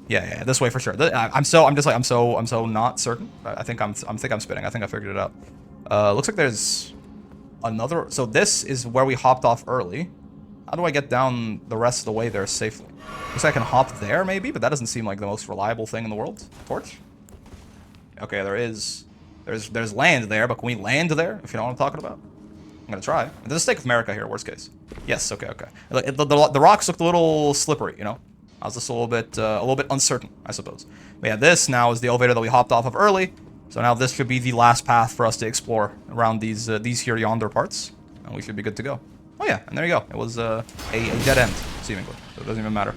Yeah, this way for sure. I'm so not certain. I think I'm spinning. I think I figured it out. Looks like there's another. So this is where we hopped off early. How do I get down the rest of the way there safely? Looks like I can hop there maybe, but that doesn't seem like the most reliable thing in the world. Torch. Okay, there's land there, but can we land there? If you know what I'm talking about. I'm gonna try. There's a Stake of America here, worst case. Yes, okay. The rocks looked a little slippery, you know? I was just a little bit uncertain, I suppose. But yeah, this now is the elevator that we hopped off of early. So now this should be the last path for us to explore around these here yonder parts. And we should be good to go. Oh yeah, and there you go. It was a dead end, seemingly. So it doesn't even matter.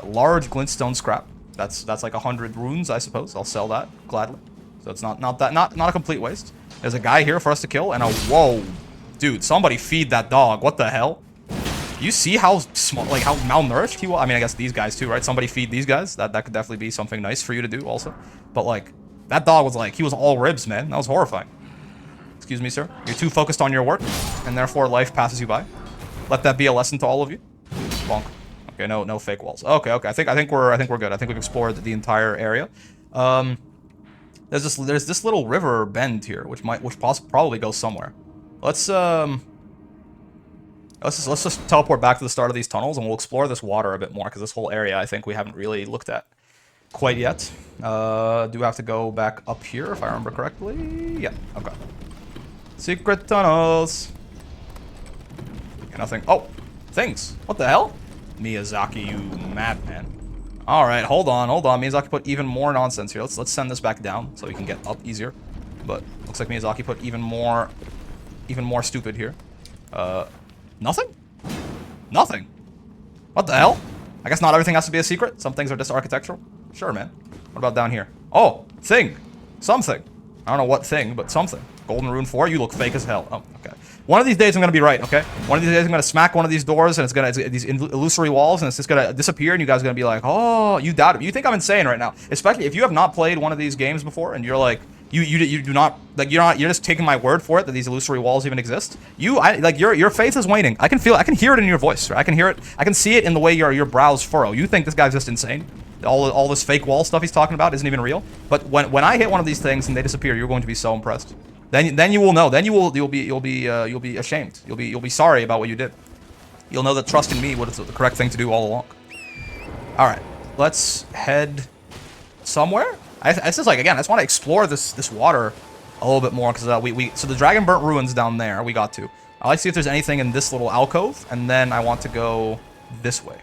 Large glintstone scrap. That's like 100 runes, I suppose. I'll sell that gladly. So it's not a complete waste. There's a guy here for us to kill, and whoa, dude, somebody feed that dog. What the hell? You see how small, like how malnourished he was? I mean, I guess these guys too, right? Somebody feed these guys. That could definitely be something nice for you to do also. But like, that dog was like, he was all ribs, man. That was horrifying. Excuse me, sir. You're too focused on your work, and therefore life passes you by. Let that be a lesson to all of you. Bonk. Okay, no fake walls. Okay. I think we're good. I think we've explored the entire area. There's this little river bend here, which probably goes somewhere. Let's just teleport back to the start of these tunnels, and we'll explore this water a bit more, because this whole area I think we haven't really looked at quite yet. Do have to go back up here if I remember correctly? Yeah. Okay. Secret tunnels. Okay, nothing. Oh, things. What the hell? Miyazaki, you madman. All right, hold on. Miyazaki put even more nonsense here. Let's send this back down so we can get up easier. But looks like Miyazaki put even more stupid here. Nothing? Nothing. What the hell? I guess not everything has to be a secret. Some things are just architectural. Sure, man. What about down here? Oh, thing. Something. I don't know what thing, but something. Golden Rune 4, you look fake as hell. Oh, okay. One of these days I'm gonna be right, okay? One of these days I'm gonna smack one of these doors, and it's these illusory walls, and it's just gonna disappear, and you guys are gonna be like, oh, you doubt it. You think I'm insane right now. Especially if you have not played one of these games before, and you're like, you do not, like, you're just taking my word for it that these illusory walls even exist. Your faith is waning. I can hear it in your voice, right? I can hear it. I can see it in the way your brows furrow. You think this guy's just insane? All this fake wall stuff he's talking about isn't even real. But when I hit one of these things and they disappear, you're going to be so impressed. Then you will know. Then you'll be ashamed. You'll be sorry about what you did. You'll know that trust in me was the correct thing to do all along. All right, let's head somewhere. I just like, again, I just want to explore this water a little bit more, because so the Dragon Burnt Ruins down there we got to. I like to see if there's anything in this little alcove, and then I want to go this way.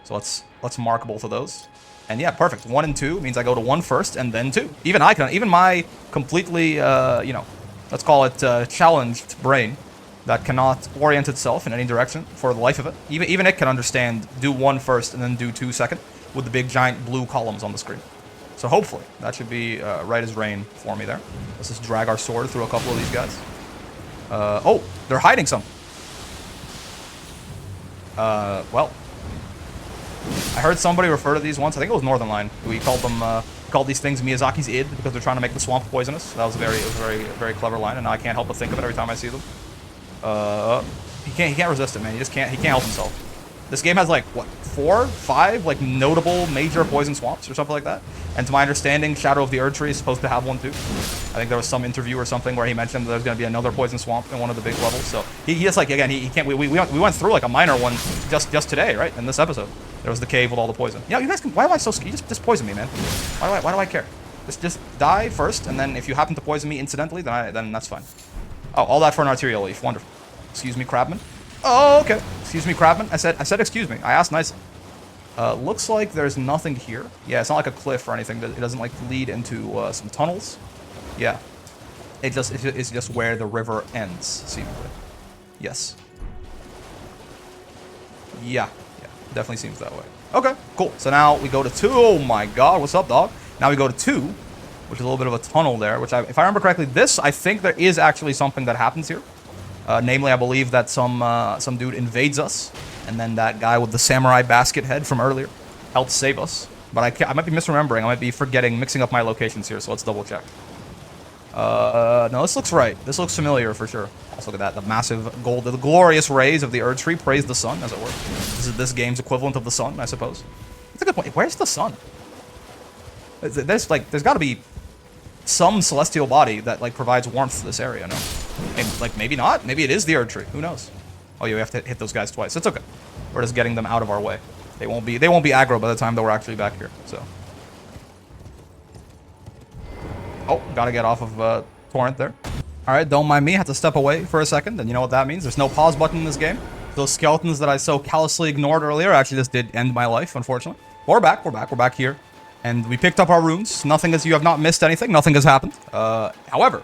So let's mark both of those. And yeah, perfect. 1 and 2 means I go to 1 first and then 2. Even my completely let's call it challenged brain that cannot orient itself in any direction for the life of it. Even it can understand do 1 first and then do 2 second with the big giant blue columns on the screen. So hopefully that should be right as rain for me there. Let's just drag our sword through a couple of these guys. Oh, they're hiding some. Well, I heard somebody refer to these once. I think it was Northern Line. We called these things Miyazaki's id because they're trying to make the swamp poisonous. That was a very clever line, and now I can't help but think of it every time I see them. He can't resist it, man. He can't help himself. This game has like what, 4, 5 like notable major poison swamps or something like that. And to my understanding, Shadow of the Erd Tree is supposed to have one too. I think there was some interview or something where he mentioned that there's going to be another poison swamp in one of the big levels. So he just like, again, he can't. We went through like a minor one just today, right? In this episode, there was the cave with all the poison. Yeah, you guys can. Why am I so scared? Just poison me, man. Why do I care? Just die first, and then if you happen to poison me incidentally, then that's fine. Oh, all that for an arterial leaf. Wonderful. Excuse me, Crabman. Oh, okay. Excuse me, Crabman. I said excuse me. I asked nicely. Looks like there's nothing here. Yeah, it's not like a cliff or anything. It doesn't like lead into some tunnels. Yeah. It's just where the river ends, seemingly. Yes. Yeah. Yeah. Definitely seems that way. Okay, cool. So now we go to 2. Oh my god, what's up, dog? Now we go to 2, which is a little bit of a tunnel there, which if I remember correctly, I think there is actually something that happens here. Namely, I believe that some dude invades us, and then that guy with the samurai basket head from earlier helps save us. But I might be misremembering. I might be forgetting, mixing up my locations here, so let's double check. No, this looks right. This looks familiar for sure. Also, look at that. The massive gold, the glorious rays of the Erd Tree praise the sun, as it were. This is this game's equivalent of the sun, I suppose. That's a good point. Where's the sun? There's got to be some celestial body that like provides warmth to this area, no? And, like, maybe not. Maybe it is the Erd Tree. Who knows? Oh, yeah, we have to hit those guys twice. It's okay. We're just getting them out of our way. They won't be aggro by the time that we're actually back here. So. Oh, gotta get off of Torrent there. All right, don't mind me. Had to step away for a second, and you know what that means? There's no pause button in this game. Those skeletons that I so callously ignored earlier actually just did end my life, unfortunately. But we're back. We're back. We're back here, and we picked up our runes. Nothing you have not missed anything. Nothing has happened. However,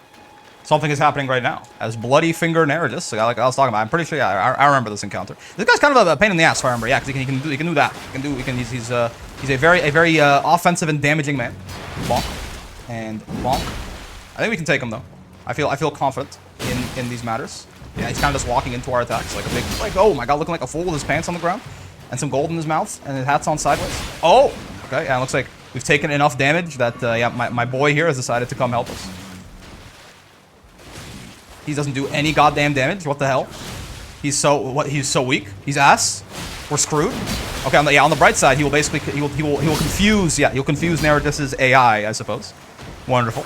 something is happening right now. As Bloody Finger Narratus, like I was talking about, I'm pretty sure. Yeah, I remember this encounter. This guy's kind of a pain in the ass, if I remember. Yeah, because he can do that. He's a very offensive and damaging man. Bonk and bonk. I think we can take him though. I feel confident in these matters. Yeah, he's kind of just walking into our attacks like a big, oh my god, looking like a fool with his pants on the ground and some gold in his mouth and his hat's on sideways. Oh, okay. Yeah, it looks like we've taken enough damage that yeah, my boy here has decided to come help us. He doesn't do any goddamn damage. What the hell? He's so weak. He's ass. We're screwed. Okay, on the bright side, he will confuse. Yeah, he'll confuse Narratus's AI, I suppose. Wonderful.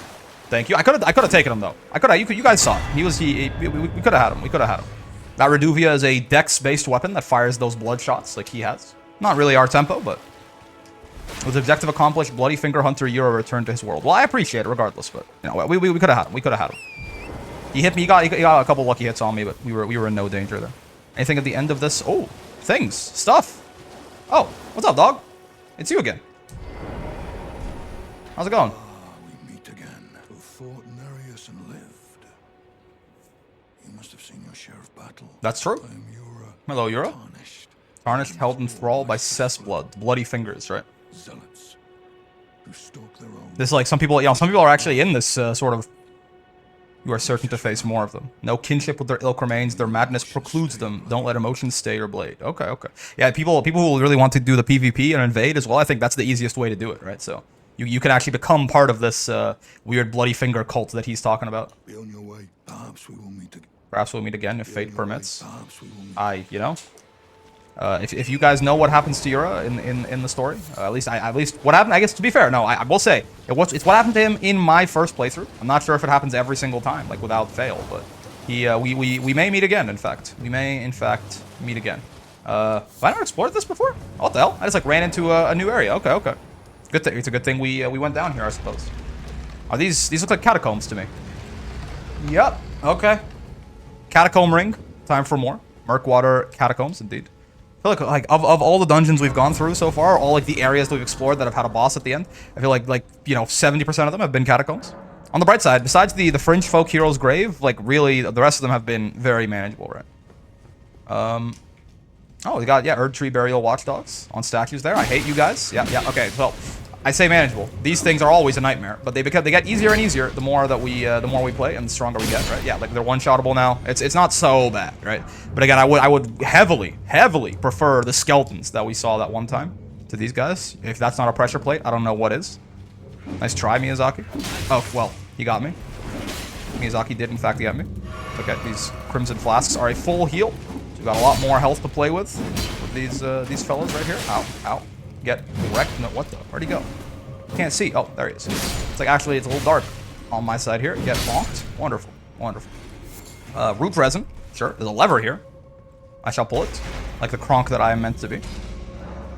Thank you. I could have taken him though. You guys saw it. We could have had him. We could have had him. That Reduvia is a dex-based weapon that fires those blood shots like he has. Not really our tempo, but with objective accomplished, Bloody Finger Hunter Euro returned to his world. Well, I appreciate it regardless, but you know, we could have had him. We could have had him. He hit me. He got a couple lucky hits on me, but we were in no danger there. Anything at the end of this? Oh, things, stuff. Oh, what's up, dog? It's you again. How's it going? We meet again. Who fought Nereus and lived. You must have seen your share of battle. That's true. I'm Yura. Hello, Yura. Tarnished, held in thrall by Cessblood, bloody fingers, right? Zealots who stalk their own. This like some people are actually in this sort of. You are certain to face more of them. No kinship with their ilk remains. Their madness precludes them. Don't let emotions stay your blade. Okay, okay. Yeah, people who really want to do the PvP and invade as well, I think that's the easiest way to do it, right? So you can actually become part of this weird bloody finger cult that he's talking about. Be on your way. Perhaps we will meet again. Perhaps we'll meet again if fate permits. Perhaps we will meet. You know. If you guys know what happens to Yura in the story, at least what happened. I guess to be fair, no, I will say it's what happened to him in my first playthrough. I'm not sure if it happens every single time, like without fail, but we may meet again. In fact, we may in fact meet again. Have I not explored this before? Oh, what the hell? I just like ran into a new area. Okay, okay. Good thing. It's a good thing we went down here, I suppose. Oh, these look like catacombs to me. Yep. Okay. Catacomb ring. Time for more. Murkwater catacombs, indeed. I feel like of all the dungeons we've gone through so far, all like the areas that we've explored that have had a boss at the end, I feel like you know 70% of them have been catacombs. On the bright side, besides the fringe folk hero's grave, like really the rest of them have been very manageable, right? Oh, we got Erd Tree Burial Watchdogs on statues there. I hate you guys. Yeah. Okay, well, I say manageable. These things are always a nightmare, but they get easier and easier the more we play and the stronger we get, right? Yeah, like they're one-shottable now. It's not so bad, right? But again, I would heavily prefer the skeletons that we saw that one time to these guys. If that's not a pressure plate, I don't know what is. Nice try, Miyazaki. Oh, well, he got me. Miyazaki did in fact get me. Okay, these Crimson Flasks are a full heal. So we've got a lot more health to play with these fellas right here. Ow, ow. Get wrecked. No, what the? Where'd he go? Can't see. Oh, there he is. It's like actually it's a little dark on my side here. Get bonked. Wonderful. Wonderful. Root resin. Sure. There's a lever here. I shall pull it. Like the Kronk that I am meant to be.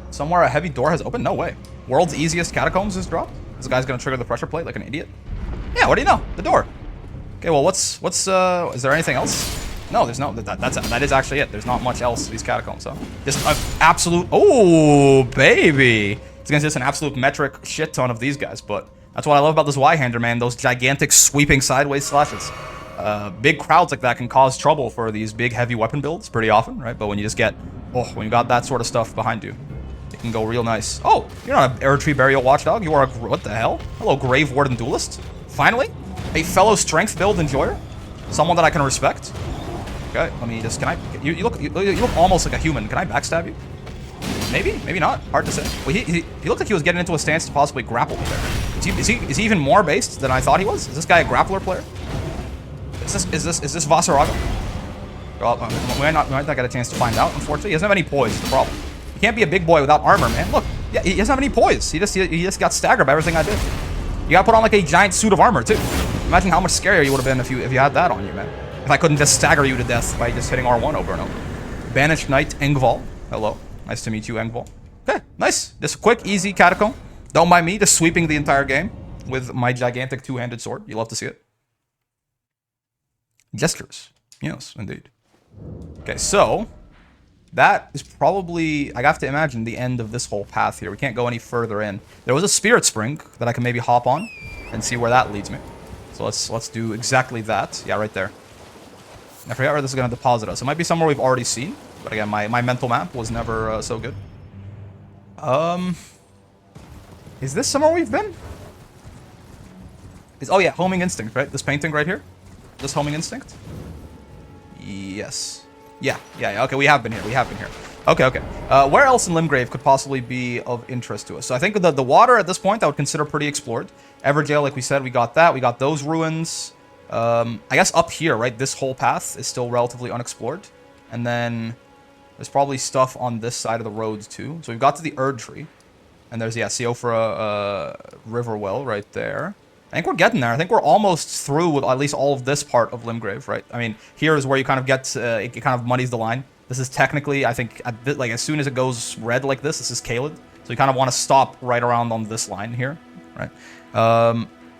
Somewhere a heavy door has opened? No way. World's easiest catacombs is dropped? This guy's gonna trigger the pressure plate like an idiot? Yeah, what do you know? The door. Okay, well, is there anything else? No, there's no. That is actually it. There's not much else to these catacombs. So just an absolute. Oh, baby. It's gonna just an absolute metric shit ton of these guys. But that's what I love about this Y-hander, man. Those gigantic sweeping sideways slashes. Big crowds like that can cause trouble for these big heavy weapon builds pretty often, right? But when you just get, when you got that sort of stuff behind you, it can go real nice. Oh, you're not an Erdtree Burial Watchdog. You are a, what the hell? Hello, Grave Warden Duelist. Finally, a fellow strength build enjoyer, someone that I can respect. Okay, let me just, can I, you look almost like a human. Can I backstab you? Maybe, maybe not. Hard to say. Well, he looked like he was getting into a stance to possibly grapple me there. Is he even more based than I thought he was? Is this guy a grappler player? Is this Vasaraga? Well, we might not get a chance to find out, unfortunately. He doesn't have any poise, the problem. You can't be a big boy without armor, man. Look, yeah, he doesn't have any poise. He just got staggered by everything I did. You gotta put on like a giant suit of armor, too. Imagine how much scarier you would have been if you had that on you, man. If I couldn't just stagger you to death by just hitting R1 over and over. Banished Knight Engval. Hello. Nice to meet you, Engval. Okay, nice. Just a quick, easy catacomb. Don't mind me just sweeping the entire game with my gigantic two-handed sword. You love to see it. Gestures. Yes, indeed. Okay, so that is probably, I have to imagine, the end of this whole path here. We can't go any further in. There was a Spirit Spring that I can maybe hop on and see where that leads me. So let's do exactly that. Yeah, right there. I forgot where this is going to deposit us. It might be somewhere we've already seen. But again, my mental map was never so good. Is this somewhere we've been? Oh yeah, Homing Instinct, right? This painting right here? This Homing Instinct? Yes. Yeah, okay, we have been here, Okay. Where else in Limgrave could possibly be of interest to us? So I think the water at this point I would consider pretty explored. Everjail, like we said, we got that. We got those ruins. I guess up here, right? This whole path is still relatively unexplored. And then there's probably stuff on this side of the roads too. So we've got to the Erdtree. And there's, yeah, Siofra Riverwell right there. I think we're getting there. I think we're almost through with at least all of this part of Limgrave, right? I mean, here is where you kind of get, it kind of muddies the line. This is technically, I think, like as soon as it goes red like this is Caelid. So you kind of want to stop right around on this line here, right?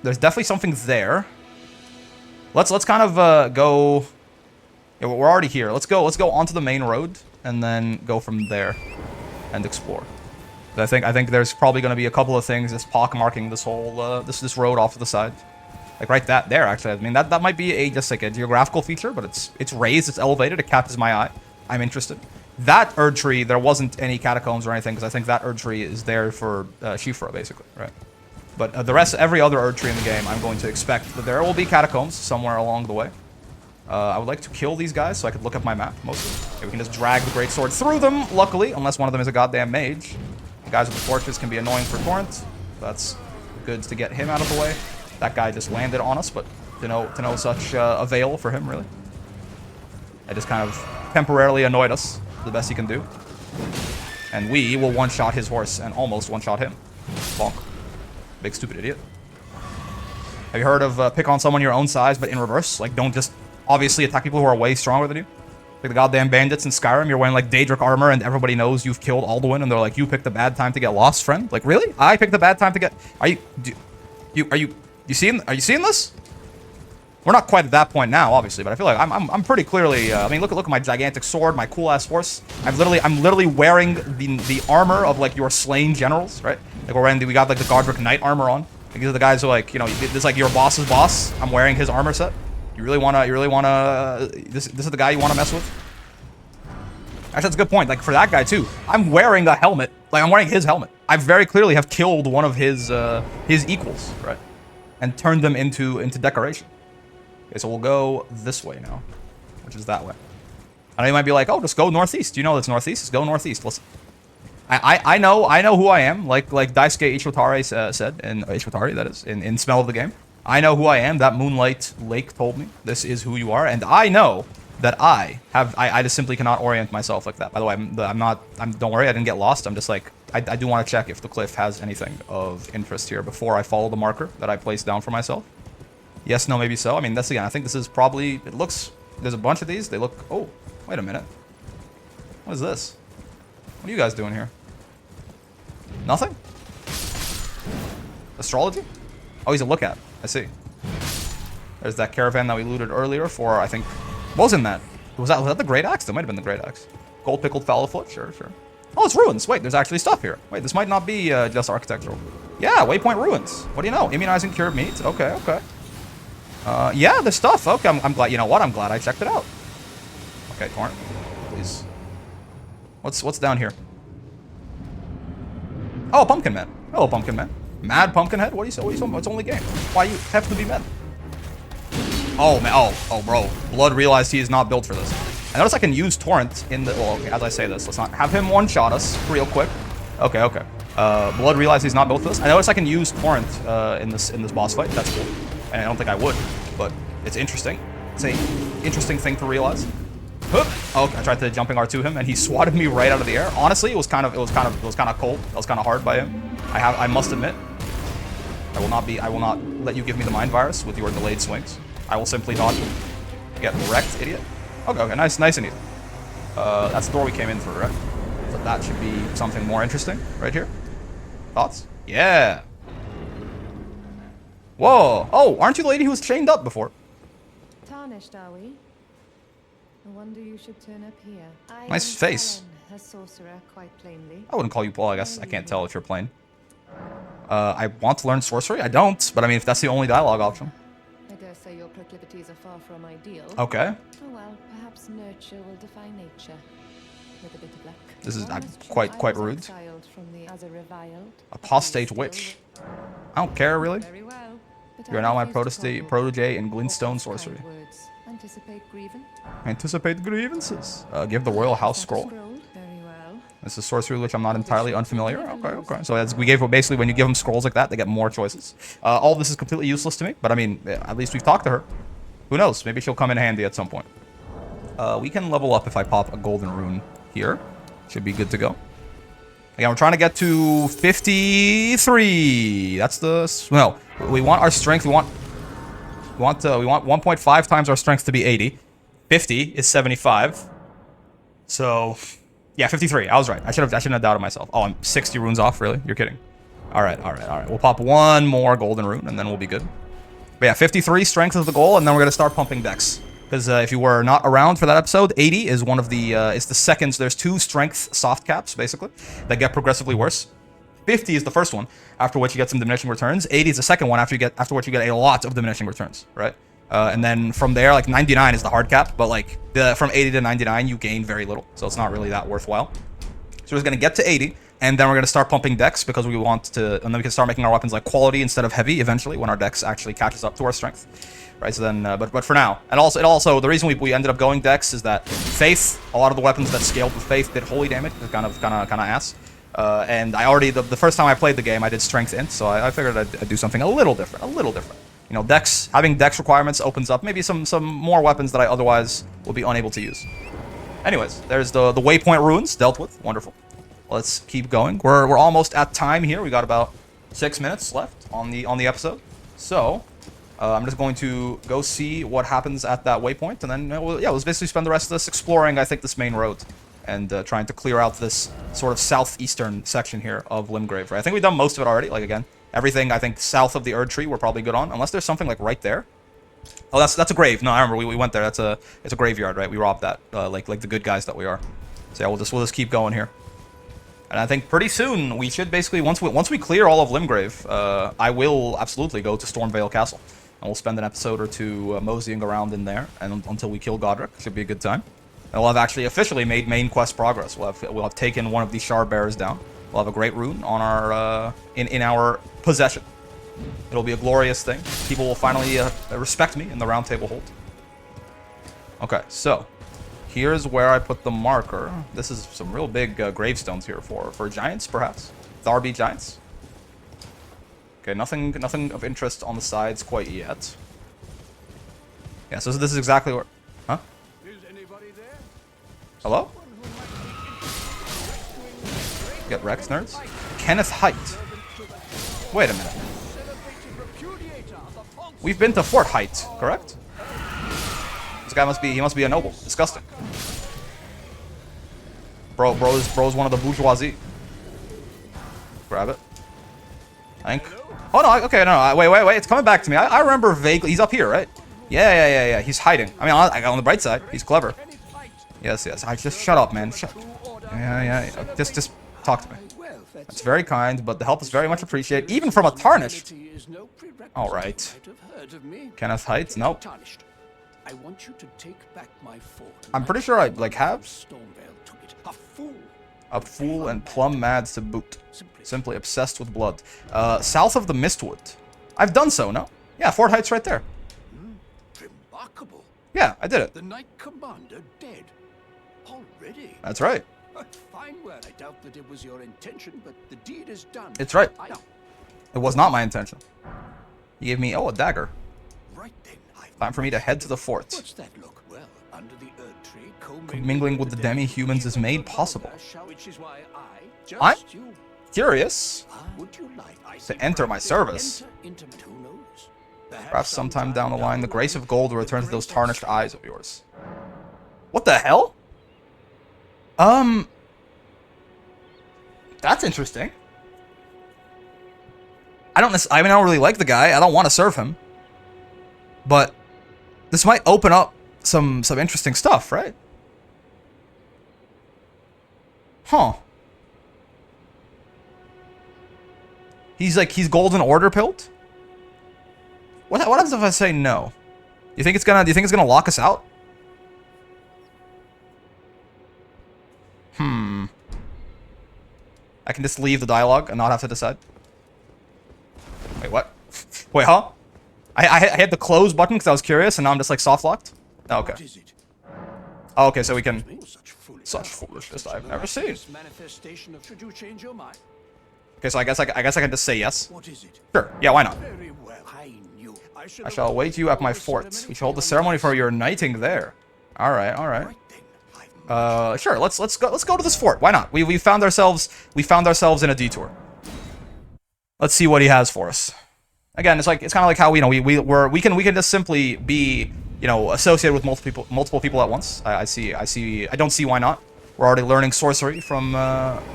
There's definitely something there. Let's kind of go. Yeah, we're already here. Let's go onto the main road and then go from there and explore. I think there's probably going to be a couple of things just pockmarking this whole this road off to the side, like right there. Actually, I mean that might be just like a geographical feature, but it's raised, it's elevated, it catches my eye. I'm interested. That Erdtree, there wasn't any catacombs or anything because I think that Erdtree is there for Shifra basically, right? But the rest, every other Erdtree in the game, I'm going to expect that there will be catacombs somewhere along the way. I would like to kill these guys so I could look up my map mostly. Okay, we can just drag the greatsword through them, luckily, unless one of them is a goddamn mage. The guys with the torches can be annoying for Torrent. That's good to get him out of the way. That guy just landed on us, but to no such avail for him, really. It just kind of temporarily annoyed us, the best he can do. And we will one-shot his horse and almost one-shot him. Bonk. Big stupid idiot. Have you heard of pick on someone your own size, but in reverse? Like, don't just obviously attack people who are way stronger than you. Like the goddamn bandits in Skyrim, you're wearing like Daedric armor and everybody knows you've killed Alduin and they're like, you picked the bad time to get lost, friend. Like, really? I picked the bad time to get... Are you seeing this? We're not quite at that point now, obviously, but I feel like I'm pretty clearly... I mean, look at my gigantic sword, my cool-ass horse. I'm literally wearing the armor of, like, your slain generals, right? Like, we got, like, the Godric Knight armor on. Like, these are the guys who, like, you know, this is, like, your boss's boss. I'm wearing his armor set. You really wanna... This is the guy you wanna mess with? Actually, that's a good point. Like, for that guy, too. I'm wearing a helmet. Like, I'm wearing his helmet. I very clearly have killed one of his equals, right? And turned them into decoration. Okay, so we'll go this way now, which is that way. I know you might be like, oh, just go northeast. You know it's northeast. Just go northeast. Listen, I know who I am. Like Daisuke Ichitari said, that is, in Smell of the Game. I know who I am. That Moonlight Lake told me this is who you are, and I know that I just simply cannot orient myself like that. By the way, don't worry, I didn't get lost. I'm just like, I do want to check if the cliff has anything of interest here before I follow the marker that I placed down for myself. Yes, no, maybe so. I mean, again, I think this is probably, it looks, there's a bunch of these. They look, oh, wait a minute. What is this? What are you guys doing here? Nothing? Astrology? Oh, he's a lookout. I see. There's that caravan that we looted earlier for, I think, what was in that? Was that the Great Axe? That might have been the Great Axe. Gold pickled fowl foot. Sure, sure. Oh, it's ruins. Wait, there's actually stuff here. Wait, this might not be just architectural. Yeah, waypoint ruins. What do you know? Immunizing cured meat. Okay, okay. Yeah, there's stuff. Okay, I'm glad. You know what? I'm glad I checked it out. Okay, torrent. Please. What's down here? Oh, Pumpkin Man. Hello, Pumpkin Man. Mad Pumpkinhead? What are you saying? It's only game. Why you have to be mad? Oh, man. Oh, bro. Blood realized he is not built for this. I notice I can use Torrent in the... Well, okay, as I say this, let's not have him one-shot us real quick. Okay, okay. Blood realized he's not built for this. I notice I can use Torrent in this boss fight. That's cool. And I don't think I would, but it's interesting. It's a interesting thing to realize. Okay, I tried to jumping R2 him, and he swatted me right out of the air. Honestly, it was kind of cold. It was kind of hard by him. I must admit. I will not let you give me the mind virus with your delayed swings. I will simply dodge him. Get wrecked, idiot. Okay, okay, nice and easy. That's the door we came in through, right? So that should be something more interesting right here. Thoughts? Yeah. Whoa. Oh, aren't you the lady who was chained up before? Tarnished, are we? No wonder you should turn up here. Nice face. A sorcerer, quite plainly. I wouldn't call you Paul. I guess I can't tell if you're plain. I want to learn sorcery. I don't, but I mean, if that's the only dialogue option. I dare say your proclivities are far from ideal. Okay. Oh well, perhaps nurture will defy nature. With a bit of luck. This is One must choose quite I was rude. exiled from the other reviled. Apostate witch. I don't care really. Very well. But You're I now my refuse to protege in cobble. glintstone Or sorcery. kind words. Anticipate grievance. Anticipate grievances. Give the royal house scroll. Very well. This is sorcery which I'm not entirely unfamiliar. Okay, okay. So as we gave basically when you give them scrolls like that, they get more choices. All of this is completely useless to me, but I mean, at least we've talked to her. Who knows? Maybe she'll come in handy at some point. We can level up if I pop a golden rune here. Should be good to go. Again, we're trying to get to 53. That's the no. We want our strength. We want 1.5 times our strength to be 80. 50 is 75. So, yeah, 53. I was right. I shouldn't have doubted myself. Oh, I'm 60 runes off. Really? You're kidding? All right. We'll pop one more golden rune and then we'll be good. But yeah, 53 strength is the goal, and then we're gonna start pumping dex. Because if you were not around for that episode, 80 is one of the it's the second. There's two strength soft caps basically that get progressively worse. 50 is the first one, after which you get some diminishing returns. 80 is the second one, after which you get a lot of diminishing returns, right? And then from there, like 99 is the hard cap, but like from 80 to 99, you gain very little, so it's not really that worthwhile. So we're just gonna get to 80, and then we're gonna start pumping dex because we want to, and then we can start making our weapons like quality instead of heavy eventually when our dex actually catches up to our strength. Right, so then, but for now, and also the reason we ended up going dex is that faith, a lot of the weapons that scaled with faith did holy damage, is kind of ass. And I already the first time I played the game, I did strength int, so I figured I'd do something a little different. You know, dex, having dex requirements opens up maybe some more weapons that I otherwise will be unable to use. Anyways, there's the waypoint runes dealt with. Wonderful. Let's keep going. We're almost at time here. We got about 6 minutes left on the episode, so. I'm just going to go see what happens at that waypoint, and then let's basically spend the rest of this exploring, I think, this main road, and trying to clear out this sort of southeastern section here of Limgrave. Right? I think we've done most of it already. Like again, everything I think south of the Erd Tree we're probably good on, unless there's something like right there. Oh, that's a grave. No, I remember we went there. It's a graveyard, right? We robbed that, like the good guys that we are. So yeah, we'll just keep going here. And I think pretty soon we should basically once we clear all of Limgrave, I will absolutely go to Stormvale Castle. And we'll spend an episode or two moseying around in there, and until we kill Godric. Should be a good time. And we'll have actually officially made main quest progress. We'll have taken one of these shard bearers down. We'll have a great rune on our in our possession. It'll be a glorious thing. People will finally respect me in the Round Table Hold. Okay, so here's where I put the marker. This is some real big gravestones here for giants, perhaps. Tharby giants. Okay, nothing of interest on the sides quite yet. Yeah, so this is exactly where... Huh? Is anybody there? Hello? Get wrecked, nerds. Kenneth Height. Wait a minute. We've been to Fort Height, correct? This guy must be a noble. Disgusting. Bro's one of the bourgeoisie. Grab it. I think. Oh no, okay, no, wait, it's coming back to me. I remember vaguely. He's up here, right? Yeah. He's hiding. I mean, on the bright side, he's clever. Yes, yes. I just shut up, man. Shut. Yeah. Just talk to me. That's very kind, but the help is very much appreciated, even from a tarnished. All right. Kenneth Heights? Nope. Tarnished. I want you to take back my fort. I'm pretty sure I like have Stormvale took it. A fool. a fool and plumb mad to boot. Simply obsessed with blood. South of the Mistwood. I've done so, no? Yeah, Fort Heights right there. Remarkable. Yeah, I did it. The Knight Commander dead. Already. That's right. A fine word. I doubt that it was your intention, but the deed is done. It's right. I know. It was not my intention. He gave me, oh, a dagger. Right then. Time for me to head to the fort. What's that look? Well, under the Earth Tree, Mingling with the demi-humans is made possible. Which is why I'm you curious would you like to enter my service. Enter into who knows? Perhaps sometime down the line, the grace of gold will return to those tarnished eyes of yours. What the hell? That's interesting. I mean, I don't really like the guy. I don't want to serve him. But this might open up some interesting stuff, right? Huh. He's Golden Order pilled? What happens if I say no? Do you think it's gonna lock us out? I can just leave the dialogue and not have to decide. Wait, what? Wait, huh? I hit the close button because I was curious, and now I'm just like soft locked. Oh, okay. What is it? Oh, okay, so we can. Such Such foolishness I've never seen. Manifestation of should you change your mind? Okay, so I guess I can just say yes. What is it? Sure. Yeah, why not? Very well. I knew. I shall await you at my fort. We shall hold the ceremony for your knighting there. All right. Right then. Sure. Let's go to this fort. Why not? We found ourselves in a detour. Let's see what he has for us. Again, it's kind of like how we can just simply be associated with multiple people at once. I don't see why not. We're already learning sorcery from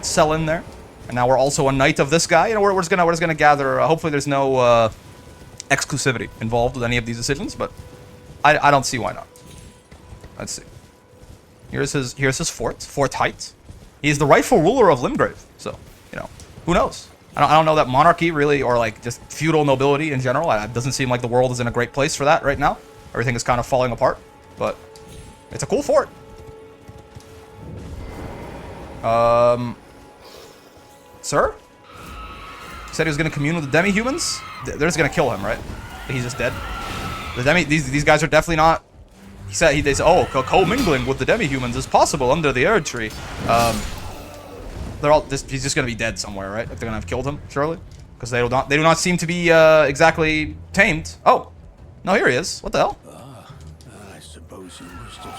Selin there, and now we're also a knight of this guy. We're just gonna gather. Hopefully, there's no exclusivity involved with any of these decisions, but I don't see why not. Let's see. Here's his Fort Height. He's the rightful ruler of Limgrave, so who knows. I don't know that monarchy really, or like just feudal nobility in general. It doesn't seem like the world is in a great place for that right now. Everything is kind of falling apart, but it's a cool fort. Sir? He said he was going to commune with the demi-humans? They're just going to kill him, right? He's just dead. These guys are definitely not... They said, oh, co-mingling with the demi-humans is possible under the Erd Tree. He's just going to be dead somewhere, right? Like they're going to have killed him, surely? Because they do not seem to be exactly tamed. Oh. No, here he is. What the hell? I suppose you must have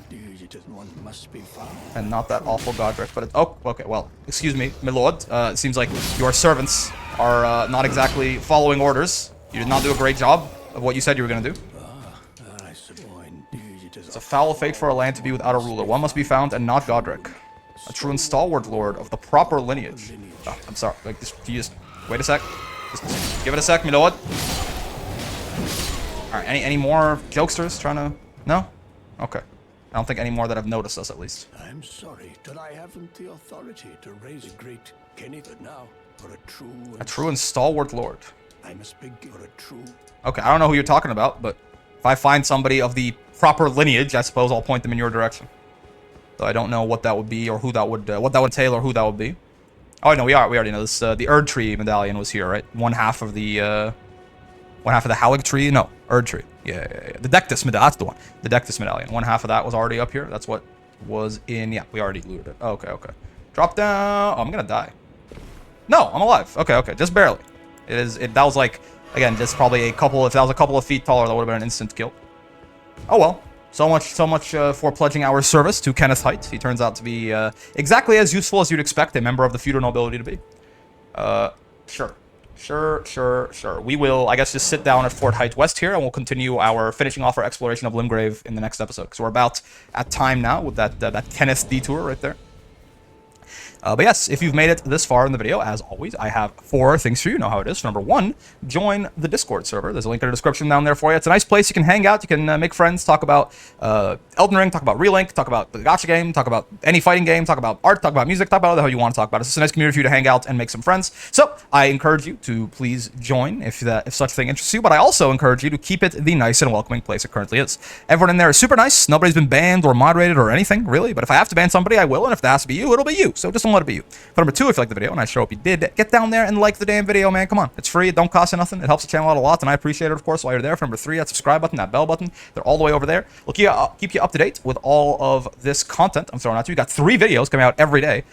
seen indeed and one must be found. And not that awful Godric, but oh, okay, well, excuse me, my lord. It seems like your servants are not exactly following orders. You did not do a great job of what you said you were going to do. I suppose indeed it is. It's a foul fate for a land to be without a ruler. One must be found, and not Godric. A true and stalwart lord of the proper lineage. Oh, I'm sorry. Like, you just wait a sec. Just give it a sec, my lord. All right. Any more jokesters trying to? No. Okay. I don't think any more that have noticed us, at least. I'm sorry that I haven't the authority to raise a great Kenneth, but now for a true and stalwart lord. I must begin for a true. Okay, I don't know who you're talking about, but if I find somebody of the proper lineage, I suppose I'll point them in your direction. Though I don't know what that would be, or who that would, what that would entail, or who that would be. Oh no, we already know this. The Erd Tree medallion was here, right? One half of the Hallig Tree. No, Erd Tree. Yeah. The Dectus medallion. That's the one. The Dectus medallion. One half of that was already up here. That's what was in. Yeah, we already looted it. Okay. Drop down. Oh, I'm gonna die. No, I'm alive. Okay. Just barely. That was like, again, just probably if that was a couple of feet taller, that would have been an instant kill. Oh well. So much for pledging our service to Kenneth Height. He turns out to be exactly as useful as you'd expect a member of the feudal nobility to be. Sure. We will, I guess, just sit down at Fort Height West here, and we'll continue finishing off our exploration of Limgrave in the next episode. Because we're about at time now with that Kenneth detour right there. But yes, if you've made it this far in the video, as always, I have 4 things for you. You know how it is. So number 1, join the Discord server. There's a link in the description down there for you. It's a nice place. You can hang out. You can make friends, talk about Elden Ring, talk about Relink, talk about the gacha game, talk about any fighting game, talk about art, talk about music, talk about whatever the hell you want to talk about. It's just a nice community for you to hang out and make some friends. So I encourage you to please join if such thing interests you. But I also encourage you to keep it the nice and welcoming place it currently is. Everyone in there is super nice. Nobody's been banned or moderated or anything, really. But if I have to ban somebody, I will. And if that has to be you, it'll be you. So just don't let it be you. But number 2, if you like the video, and I sure hope you did, get down there and like the damn video, man. Come on. It's free. It don't cost you nothing. It helps the channel out a lot, and I appreciate it, of course, while you're there. For number 3, that subscribe button, that bell button. They're all the way over there. We'll keep you up to date with all of this content I'm throwing out to you. We've got 3 videos coming out every day.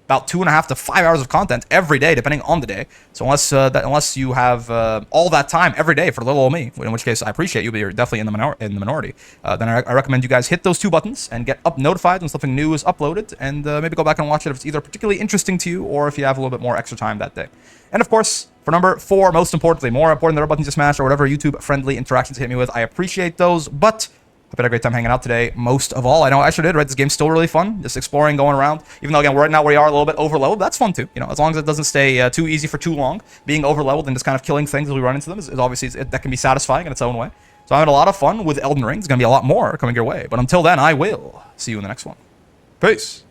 About 2.5 to 5 hours of content every day, depending on the day. So unless you have all that time every day for little old me, in which case I appreciate you, but you're definitely in the minority. Then I recommend you guys hit those 2 buttons and get notified when something new is uploaded, and maybe go back and watch it if it's either particularly interesting to you or if you have a little bit more extra time that day. And of course, for number 4, most importantly, more important than the buttons you smash or whatever YouTube-friendly interactions you hit me with, I appreciate those, but I've had a great time hanging out today, most of all. I know I sure did, right? This game's still really fun. Just exploring, going around. Even though, again, right now we are a little bit overleveled, that's fun too. You know, as long as it doesn't stay too easy for too long. Being overleveled and just kind of killing things as we run into them is obviously, that can be satisfying in its own way. So I'm having a lot of fun with Elden Ring. There's going to be a lot more coming your way. But until then, I will see you in the next one. Peace.